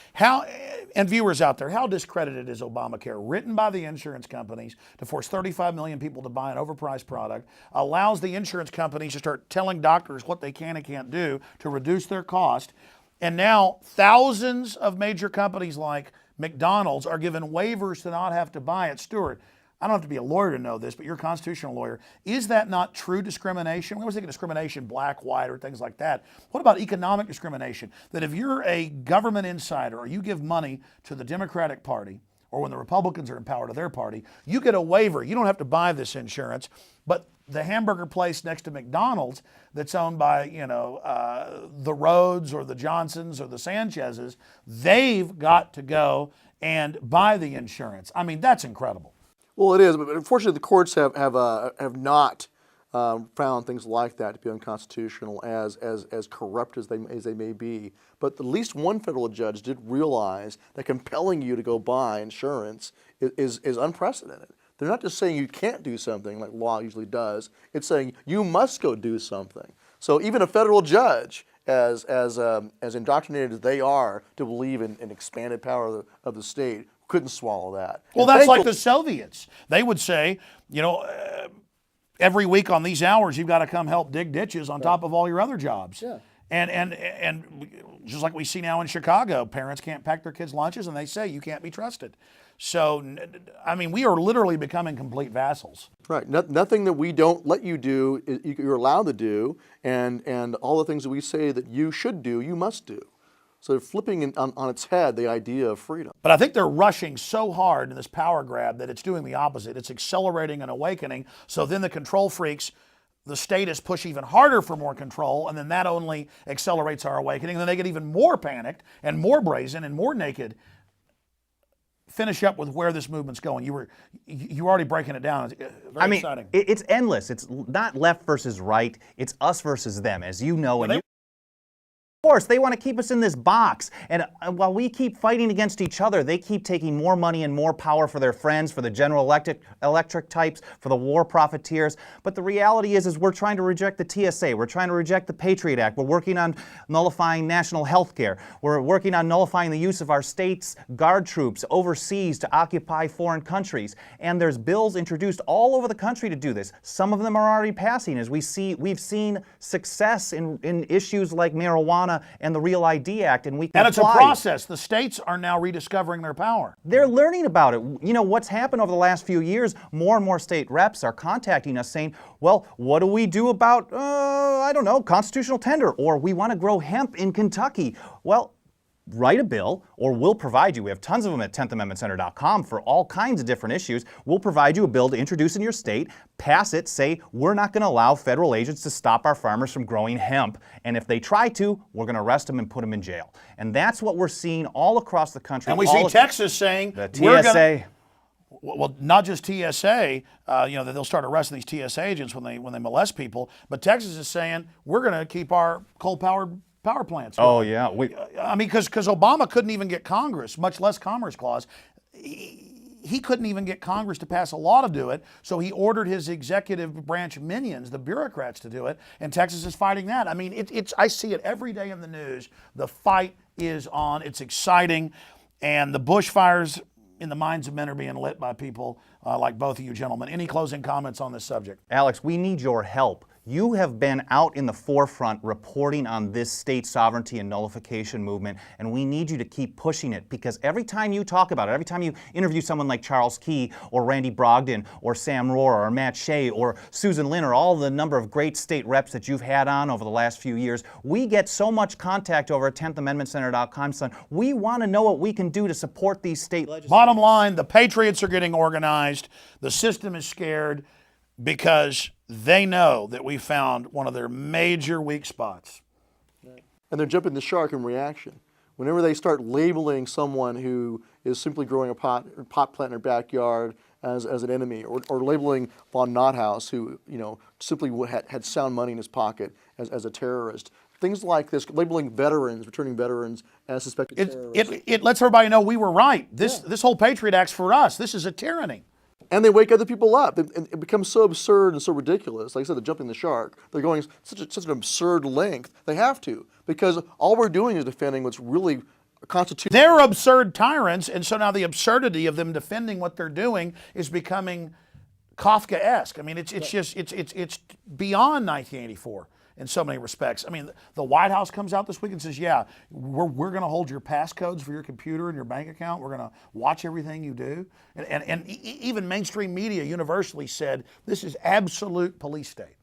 And viewers out there, how discredited is Obamacare? Written by the insurance companies to force 35 million people to buy an overpriced product, allows the insurance companies to start telling doctors what they can and can't do to reduce their cost. And now thousands of major companies like McDonald's are given waivers to not have to buy it. Stuart, I don't have to be a lawyer to know this, but you're a constitutional lawyer. Is that not true discrimination? We always think of discrimination, black, white, or things like that. What about economic discrimination? That if you're a government insider or you give money to the Democratic Party, or when the Republicans are in power to their party, you get a waiver. You don't have to buy this insurance, but the hamburger place next to McDonald's that's owned by, the Rhodes or the Johnsons or the Sanchez's, they've got to go and buy the insurance. I mean, that's incredible. Well, it is, but unfortunately, the courts have not found things like that to be unconstitutional, as corrupt as they may be. But at least one federal judge did realize that compelling you to go buy insurance is unprecedented. They're not just saying you can't do something like law usually does. It's saying you must go do something. So even a federal judge, as indoctrinated as they are to believe in expanded power of the state, couldn't swallow that. Well, that's like the Soviets. They would say, every week on these hours, you've got to come help dig ditches on top of all your other jobs. Yeah. And just like we see now in Chicago, parents can't pack their kids' lunches, and they say you can't be trusted. So, I mean, we are literally becoming complete vassals. Right. Nothing that we don't let you do, you're allowed to do, and all the things that we say that you should do, you must do. So they're flipping on its head the idea of freedom. But I think they're rushing so hard in this power grab that it's doing the opposite. It's accelerating an awakening. So then the control freaks, the statists push even harder for more control, and then that only accelerates our awakening. And then they get even more panicked and more brazen and more naked. Finish up with where this movement's going. You were already breaking it down. It's very exciting. It's endless. It's not left versus right. It's us versus them, as you know. And of course, they want to keep us in this box. And while we keep fighting against each other, they keep taking more money and more power for their friends, for the General Electric types, for the war profiteers. But the reality is we're trying to reject the TSA. We're trying to reject the Patriot Act. We're working on nullifying national health care. We're working on nullifying the use of our states' guard troops overseas to occupy foreign countries. And there's bills introduced all over the country to do this. Some of them are already passing, as we've seen success in issues like marijuana and the Real ID Act, and we can it's a process. The states are now rediscovering their power. They're learning about it. You know, what's happened over the last few years, more and more state reps are contacting us saying, well, what do we do about, I don't know, constitutional tender, or we want to grow hemp in Kentucky? Well, write a bill, or we'll provide you. We have tons of them at 10thamendmentcenter.com for all kinds of different issues. We'll provide you a bill to introduce in your state, pass it, say, we're not going to allow federal agents to stop our farmers from growing hemp. And if they try to, we're going to arrest them and put them in jail. And that's what we're seeing all across the country. And we see Texas saying, the TSA. Well, not just TSA, that they'll start arresting these TSA agents when they molest people, but Texas is saying, we're going to keep our coal-powered power plants. Oh, yeah. I mean, because Obama couldn't even get Congress, much less Commerce Clause. He couldn't even get Congress to pass a law to do it, so he ordered his executive branch minions, the bureaucrats, to do it, and Texas is fighting that. I mean, I see it every day in the news. The fight is on. It's exciting, and the bushfires in the minds of men are being lit by people like both of you gentlemen. Any closing comments on this subject? Alex, we need your help. You have been out in the forefront reporting on this state sovereignty and nullification movement, and we need you to keep pushing it, because every time you talk about it, every time you interview someone like Charles Key or Randy Brogdon or Sam Rohrer or Matt Shea or Susan Lynn or all the number of great state reps that you've had on over the last few years, we get so much contact over at 10thamendmentcenter.com, son. We want to know what we can do to support these state legislators. Bottom line, the patriots are getting organized. The system is scared because they know that we found one of their major weak spots. And they're jumping the shark in reaction. Whenever they start labeling someone who is simply growing a pot plant in their backyard as an enemy, or labeling Von Nothaus, who simply had sound money in his pocket, as a terrorist. Things like this, labeling veterans, returning veterans as suspected terrorists. It lets everybody know we were right. This whole Patriot Act's for us. This is a tyranny. And they wake other people up. It becomes so absurd and so ridiculous. Like I said, they're jumping the shark. They're going such an absurd length. They have to, because all we're doing is defending what's really constitutional. They're absurd tyrants, and so now the absurdity of them defending what they're doing is becoming Kafkaesque. I mean, it's beyond 1984 in so many respects. I mean, the White House comes out this week and says, yeah, we're going to hold your passcodes for your computer and your bank account. We're going to watch everything you do. And even mainstream media universally said this is absolute police state.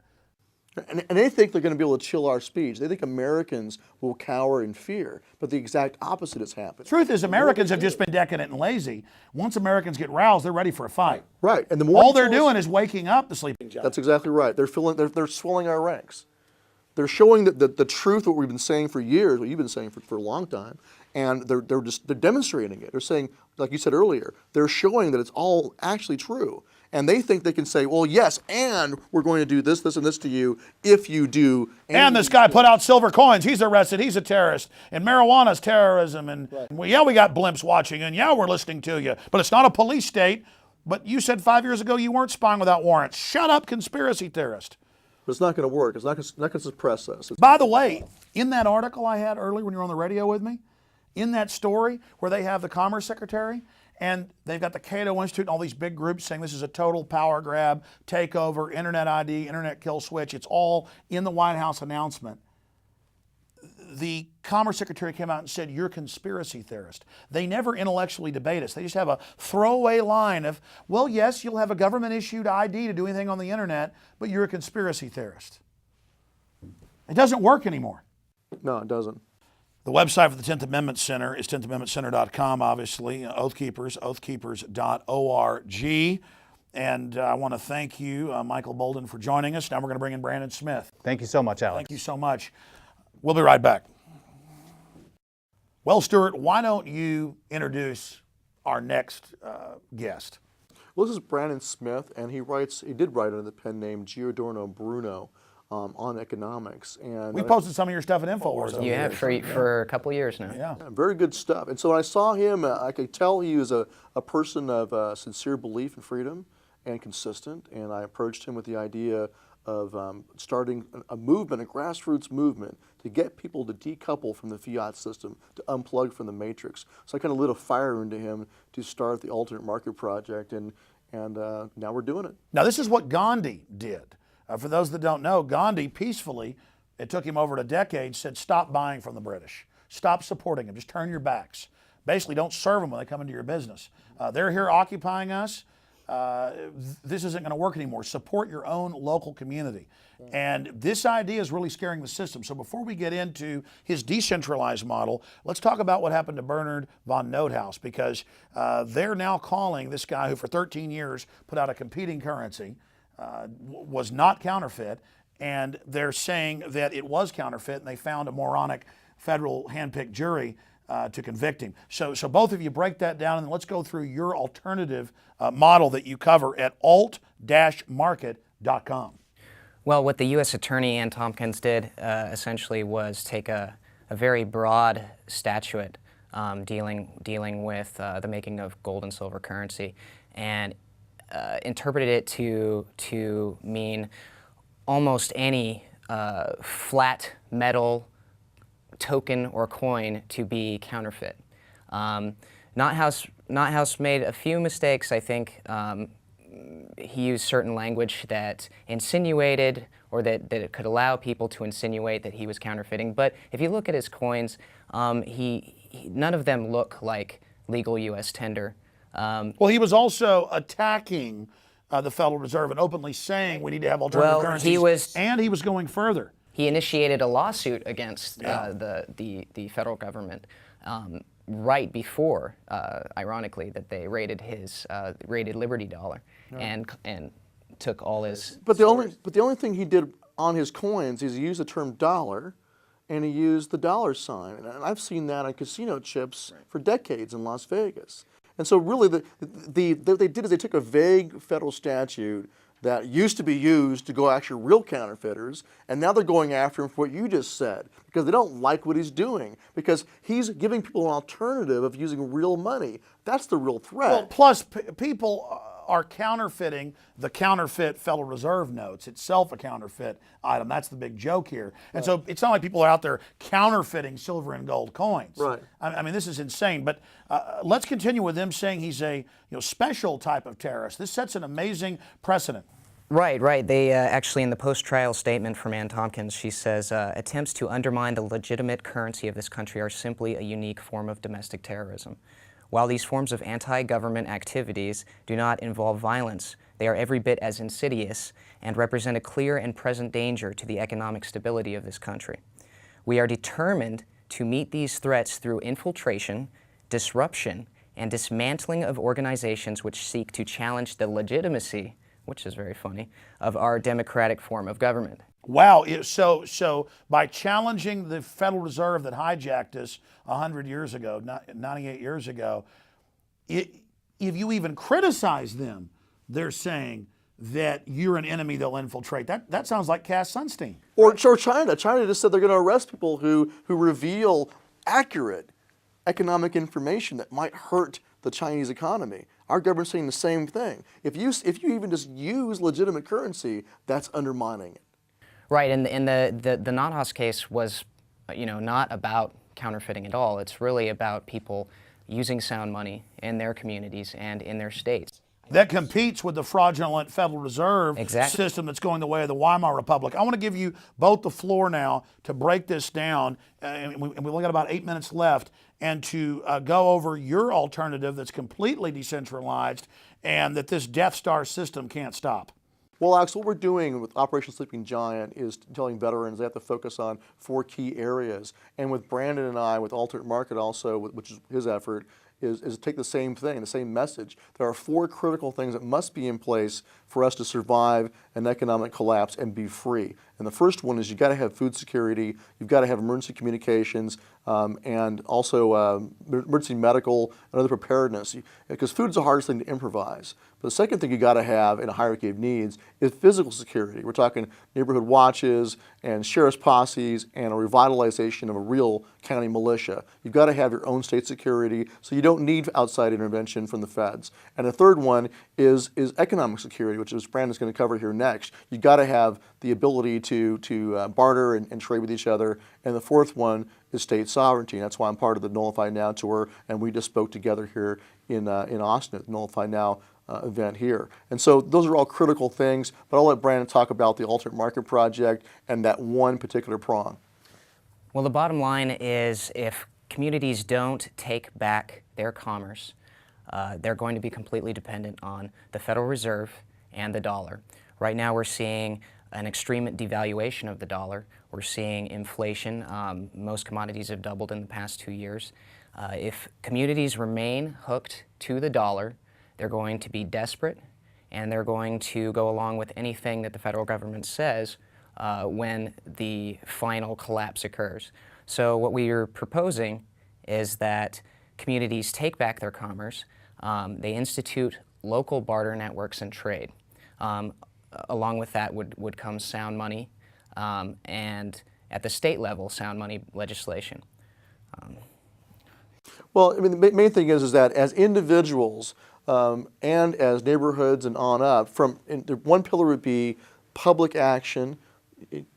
And they think they're going to be able to chill our speech. They think Americans will cower in fear, but the exact opposite has happened. Truth is, Americans have just been decadent and lazy. Once Americans get roused, they're ready for a fight. Right, and the more all they're doing is waking up the sleeping giant. That's exactly right. They're swelling our ranks. They're showing the truth, what we've been saying for years, what you've been saying for a long time, and they're demonstrating it. They're saying, like you said earlier, they're showing that it's all actually true. And they think they can say, well, yes, and we're going to do this, this, and this to you if you do. And this guy put out silver coins. He's arrested. He's a terrorist. And marijuana's terrorism. And we got blimps watching. And yeah, we're listening to you. But it's not a police state. But you said 5 years ago you weren't spying without warrants. Shut up, conspiracy theorist. But it's not going to work. It's not going to suppress us. By the way, in that article I had earlier when you were on the radio with me, in that story where they have the Commerce Secretary, and they've got the Cato Institute and all these big groups saying this is a total power grab, takeover, internet ID, internet kill switch. It's all in the White House announcement. The Commerce Secretary came out and said, you're a conspiracy theorist. They never intellectually debate us. They just have a throwaway line of, well, yes, you'll have a government-issued ID to do anything on the internet, but you're a conspiracy theorist. It doesn't work anymore. No, it doesn't. The website for the 10th Amendment Center is 10thamendmentcenter.com, obviously. Oath Keepers, oathkeepers.org. And I want to thank you, Michael Bolden, for joining us. Now we're going to bring in Brandon Smith. Thank you so much, Alex. Thank you so much. We'll be right back. Well, Stuart, why don't you introduce our next guest? Well, this is Brandon Smith, and he did write under the pen name Giordano Bruno on economics. And We posted some of your stuff at InfoWars. You have for a couple years now. Yeah. very good stuff. And so when I saw him, I could tell he was a person of sincere belief in freedom and consistent. And I approached him with the idea of starting a movement, a grassroots movement, to get people to decouple from the fiat system, to unplug from the matrix. So I kind of lit a fire into him to start the Alternate Market Project, and now we're doing it. Now, this is what Gandhi did. For those that don't know, Gandhi peacefully, it took him over a decade, said stop buying from the British. Stop supporting them. Just turn your backs. Basically, don't serve them when they come into your business. They're here occupying us. This isn't going to work anymore. Support your own local community. And this idea is really scaring the system. So before we get into his decentralized model, let's talk about what happened to Bernard von Nothaus, because they're now calling this guy who for 13 years put out a competing currency, was not counterfeit, and they're saying that it was counterfeit, and they found a moronic federal handpicked jury to convict him. So both of you break that down, and let's go through your alternative model that you cover at alt-market.com. Well, what the U.S. Attorney Ann Tompkins did essentially was take a very broad statute dealing with the making of gold and silver currency, and interpreted it to mean almost any flat metal token or coin to be counterfeit. Nothaus made a few mistakes, I think. He used certain language that insinuated, or that it could allow people to insinuate that he was counterfeiting. But if you look at his coins, none of them look like legal U.S. tender. Well, he was also attacking the Federal Reserve and openly saying we need to have alternative currencies. And he was going further. He initiated a lawsuit against the federal government right before, ironically, that they raided his raided Liberty Dollar and took all his. But the only thing he did on his coins is he used the term dollar, and he used the dollar sign. And I've seen that on casino chips for decades in Las Vegas. And so really what they did is they took a vague federal statute that used to be used to go after real counterfeiters, and now they're going after him for what you just said, because they don't like what he's doing, because he's giving people an alternative of using real money. That's the real threat. Well, plus people are counterfeiting the counterfeit Federal Reserve notes, itself a counterfeit item. That's the big joke here. And so it's not like people are out there counterfeiting silver and gold coins. Right. I mean, this is insane. But let's continue with them saying he's a special type of terrorist. This sets an amazing precedent. Right. They actually, in the post-trial statement from Ann Tompkins, she says, attempts to undermine the legitimate currency of this country are simply a unique form of domestic terrorism. While these forms of anti-government activities do not involve violence, they are every bit as insidious and represent a clear and present danger to the economic stability of this country. We are determined to meet these threats through infiltration, disruption, and dismantling of organizations which seek to challenge the legitimacy, which is very funny, of our democratic form of government. Wow. So by challenging the Federal Reserve that hijacked us 100 years ago, 98 years ago, if you even criticize them, they're saying that you're an enemy they'll infiltrate. That sounds like Cass Sunstein. Or China. China just said they're going to arrest people who reveal accurate economic information that might hurt the Chinese economy. Our government's saying the same thing. If you even just use legitimate currency, that's undermining it. Right, and the Nothaus case was, not about counterfeiting at all. It's really about people using sound money in their communities and in their states. That competes with the fraudulent Federal Reserve system that's going the way of the Weimar Republic. I want to give you both the floor now to break this down, and we've only got about 8 minutes left, and to go over your alternative that's completely decentralized and that this Death Star system can't stop. Well, Alex, what we're doing with Operation Sleeping Giant is telling veterans they have to focus on 4 key areas. And with Brandon and I, with Alternate Market also, which is his effort, is take the same thing, the same message. There are 4 critical things that must be in place for us to survive an economic collapse and be free. And the first one is you've got to have food security, you've got to have emergency communications, and also emergency medical and other preparedness. Because food is the hardest thing to improvise. But the second thing you got to have in a hierarchy of needs is physical security. We're talking neighborhood watches and sheriff's posses and a revitalization of a real county militia. You've got to have your own state security, so you don't need outside intervention from the feds. And the third one is economic security, which is Brandon's going to cover here next. You've got to have the ability to barter and trade with each other. And the fourth one is state sovereignty. And that's why I'm part of the Nullify Now tour, and we just spoke together here in Austin at the Nullify Now event here. And so those are all critical things, but I'll let Brandon talk about the Alternate Market Project and that one particular prong. Well, the bottom line is if communities don't take back their commerce, they're going to be completely dependent on the Federal Reserve and the dollar. Right now we're seeing an extreme devaluation of the dollar. We're seeing inflation. Most commodities have doubled in the past 2 years. If communities remain hooked to the dollar, they're going to be desperate, and they're going to go along with anything that the federal government says when the final collapse occurs. So what we are proposing is that communities take back their commerce. They institute local barter networks and trade. Along with that would come sound money, and at the state level, sound money legislation. Well, I mean, the main thing is that as individuals and as neighborhoods and on up, one pillar would be public action,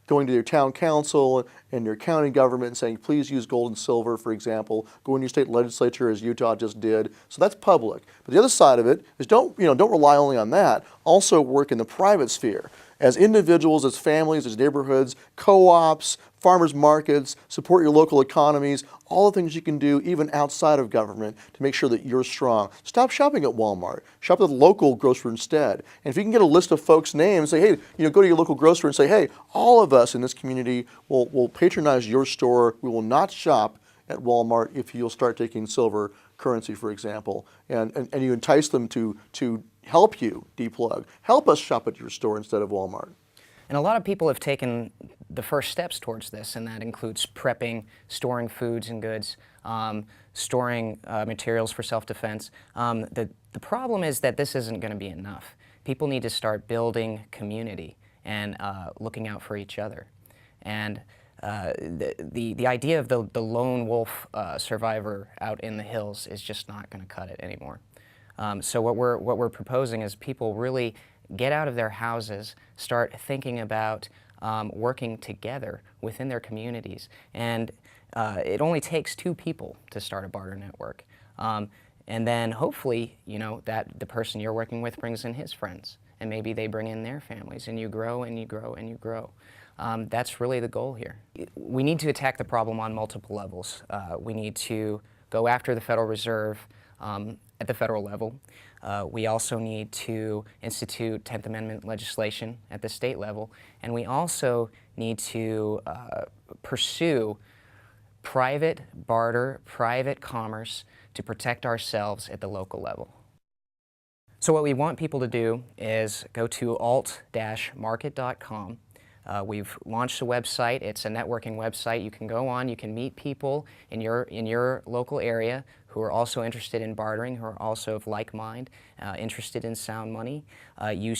going to your town council and your county government and saying, please use gold and silver, for example, go in your state legislature as Utah just did. So that's public. But the other side of it is don't rely only on that. Also work in the private sphere. As individuals, as families, as neighborhoods, co-ops, farmers markets, support your local economies, all the things you can do even outside of government to make sure that you're strong. Stop shopping at Walmart. Shop at the local grocer instead. And if you can get a list of folks' names, say, hey, go to your local grocer and say, hey, all of us in this community will patronize your store. We will not shop at Walmart if you'll start taking silver currency, for example. And you entice them to help you deplug. Help us shop at your store instead of Walmart. And a lot of people have taken the first steps towards this, and that includes prepping, storing foods and goods, storing materials for self-defense. The problem is that this isn't going to be enough. People need to start building community and looking out for each other. And the idea of the lone wolf survivor out in the hills is just not going to cut it anymore. So what we're proposing is people really get out of their houses, start thinking about working together within their communities. And it only takes 2 people to start a barter network. And then hopefully, that the person you're working with brings in his friends, and maybe they bring in their families, and you grow and you grow and you grow. That's really the goal here. We need to attack the problem on multiple levels. We need to go after the Federal Reserve at the federal level. We also need to institute 10th Amendment legislation at the state level, and we also need to pursue private barter, private commerce to protect ourselves at the local level. So what we want people to do is go to alt-market.com. We've launched a website. It's a networking website. You can go on, you can meet people in your local area who are also interested in bartering, who are also of like mind, interested in sound money. You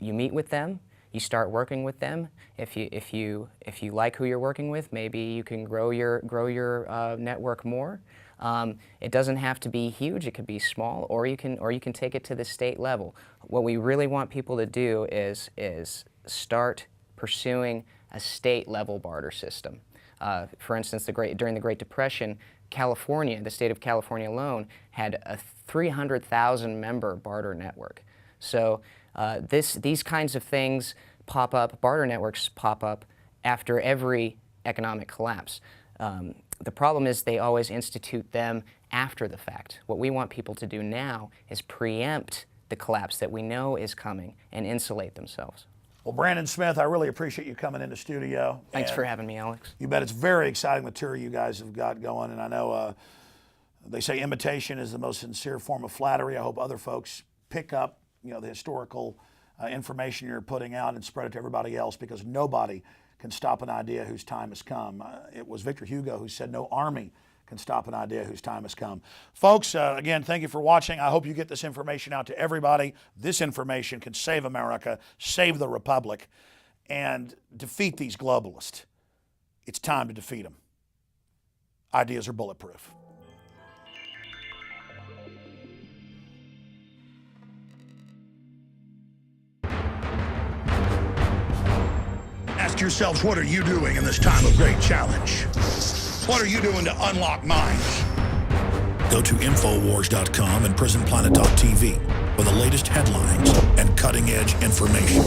meet with them. You start working with them. If you like who you're working with, maybe you can grow your network more. It doesn't have to be huge. It could be small, or you can take it to the state level. What we really want people to do is start pursuing a state-level barter system. For instance, during the Great Depression, California, the state of California alone, had a 300,000 member barter network. So these kinds of things pop up, barter networks pop up after every economic collapse. The problem is they always institute them after the fact. What we want people to do now is preempt the collapse that we know is coming and insulate themselves. Well, Brandon Smith, I really appreciate you coming into studio. Thanks for having me, Alex. You bet. It's very exciting material you guys have got going, and I know they say imitation is the most sincere form of flattery. I hope other folks pick up, the historical information you're putting out and spread it to everybody else, because nobody can stop an idea whose time has come. It was Victor Hugo who said, "No army can stop an idea whose time has come." Folks, again, thank you for watching. I hope you get this information out to everybody. This information can save America, save the Republic, and defeat these globalists. It's time to defeat them. Ideas are bulletproof. Ask yourselves, what are you doing in this time of great challenge? What are you doing to unlock minds? Go to Infowars.com and PrisonPlanet.tv for the latest headlines and cutting-edge information.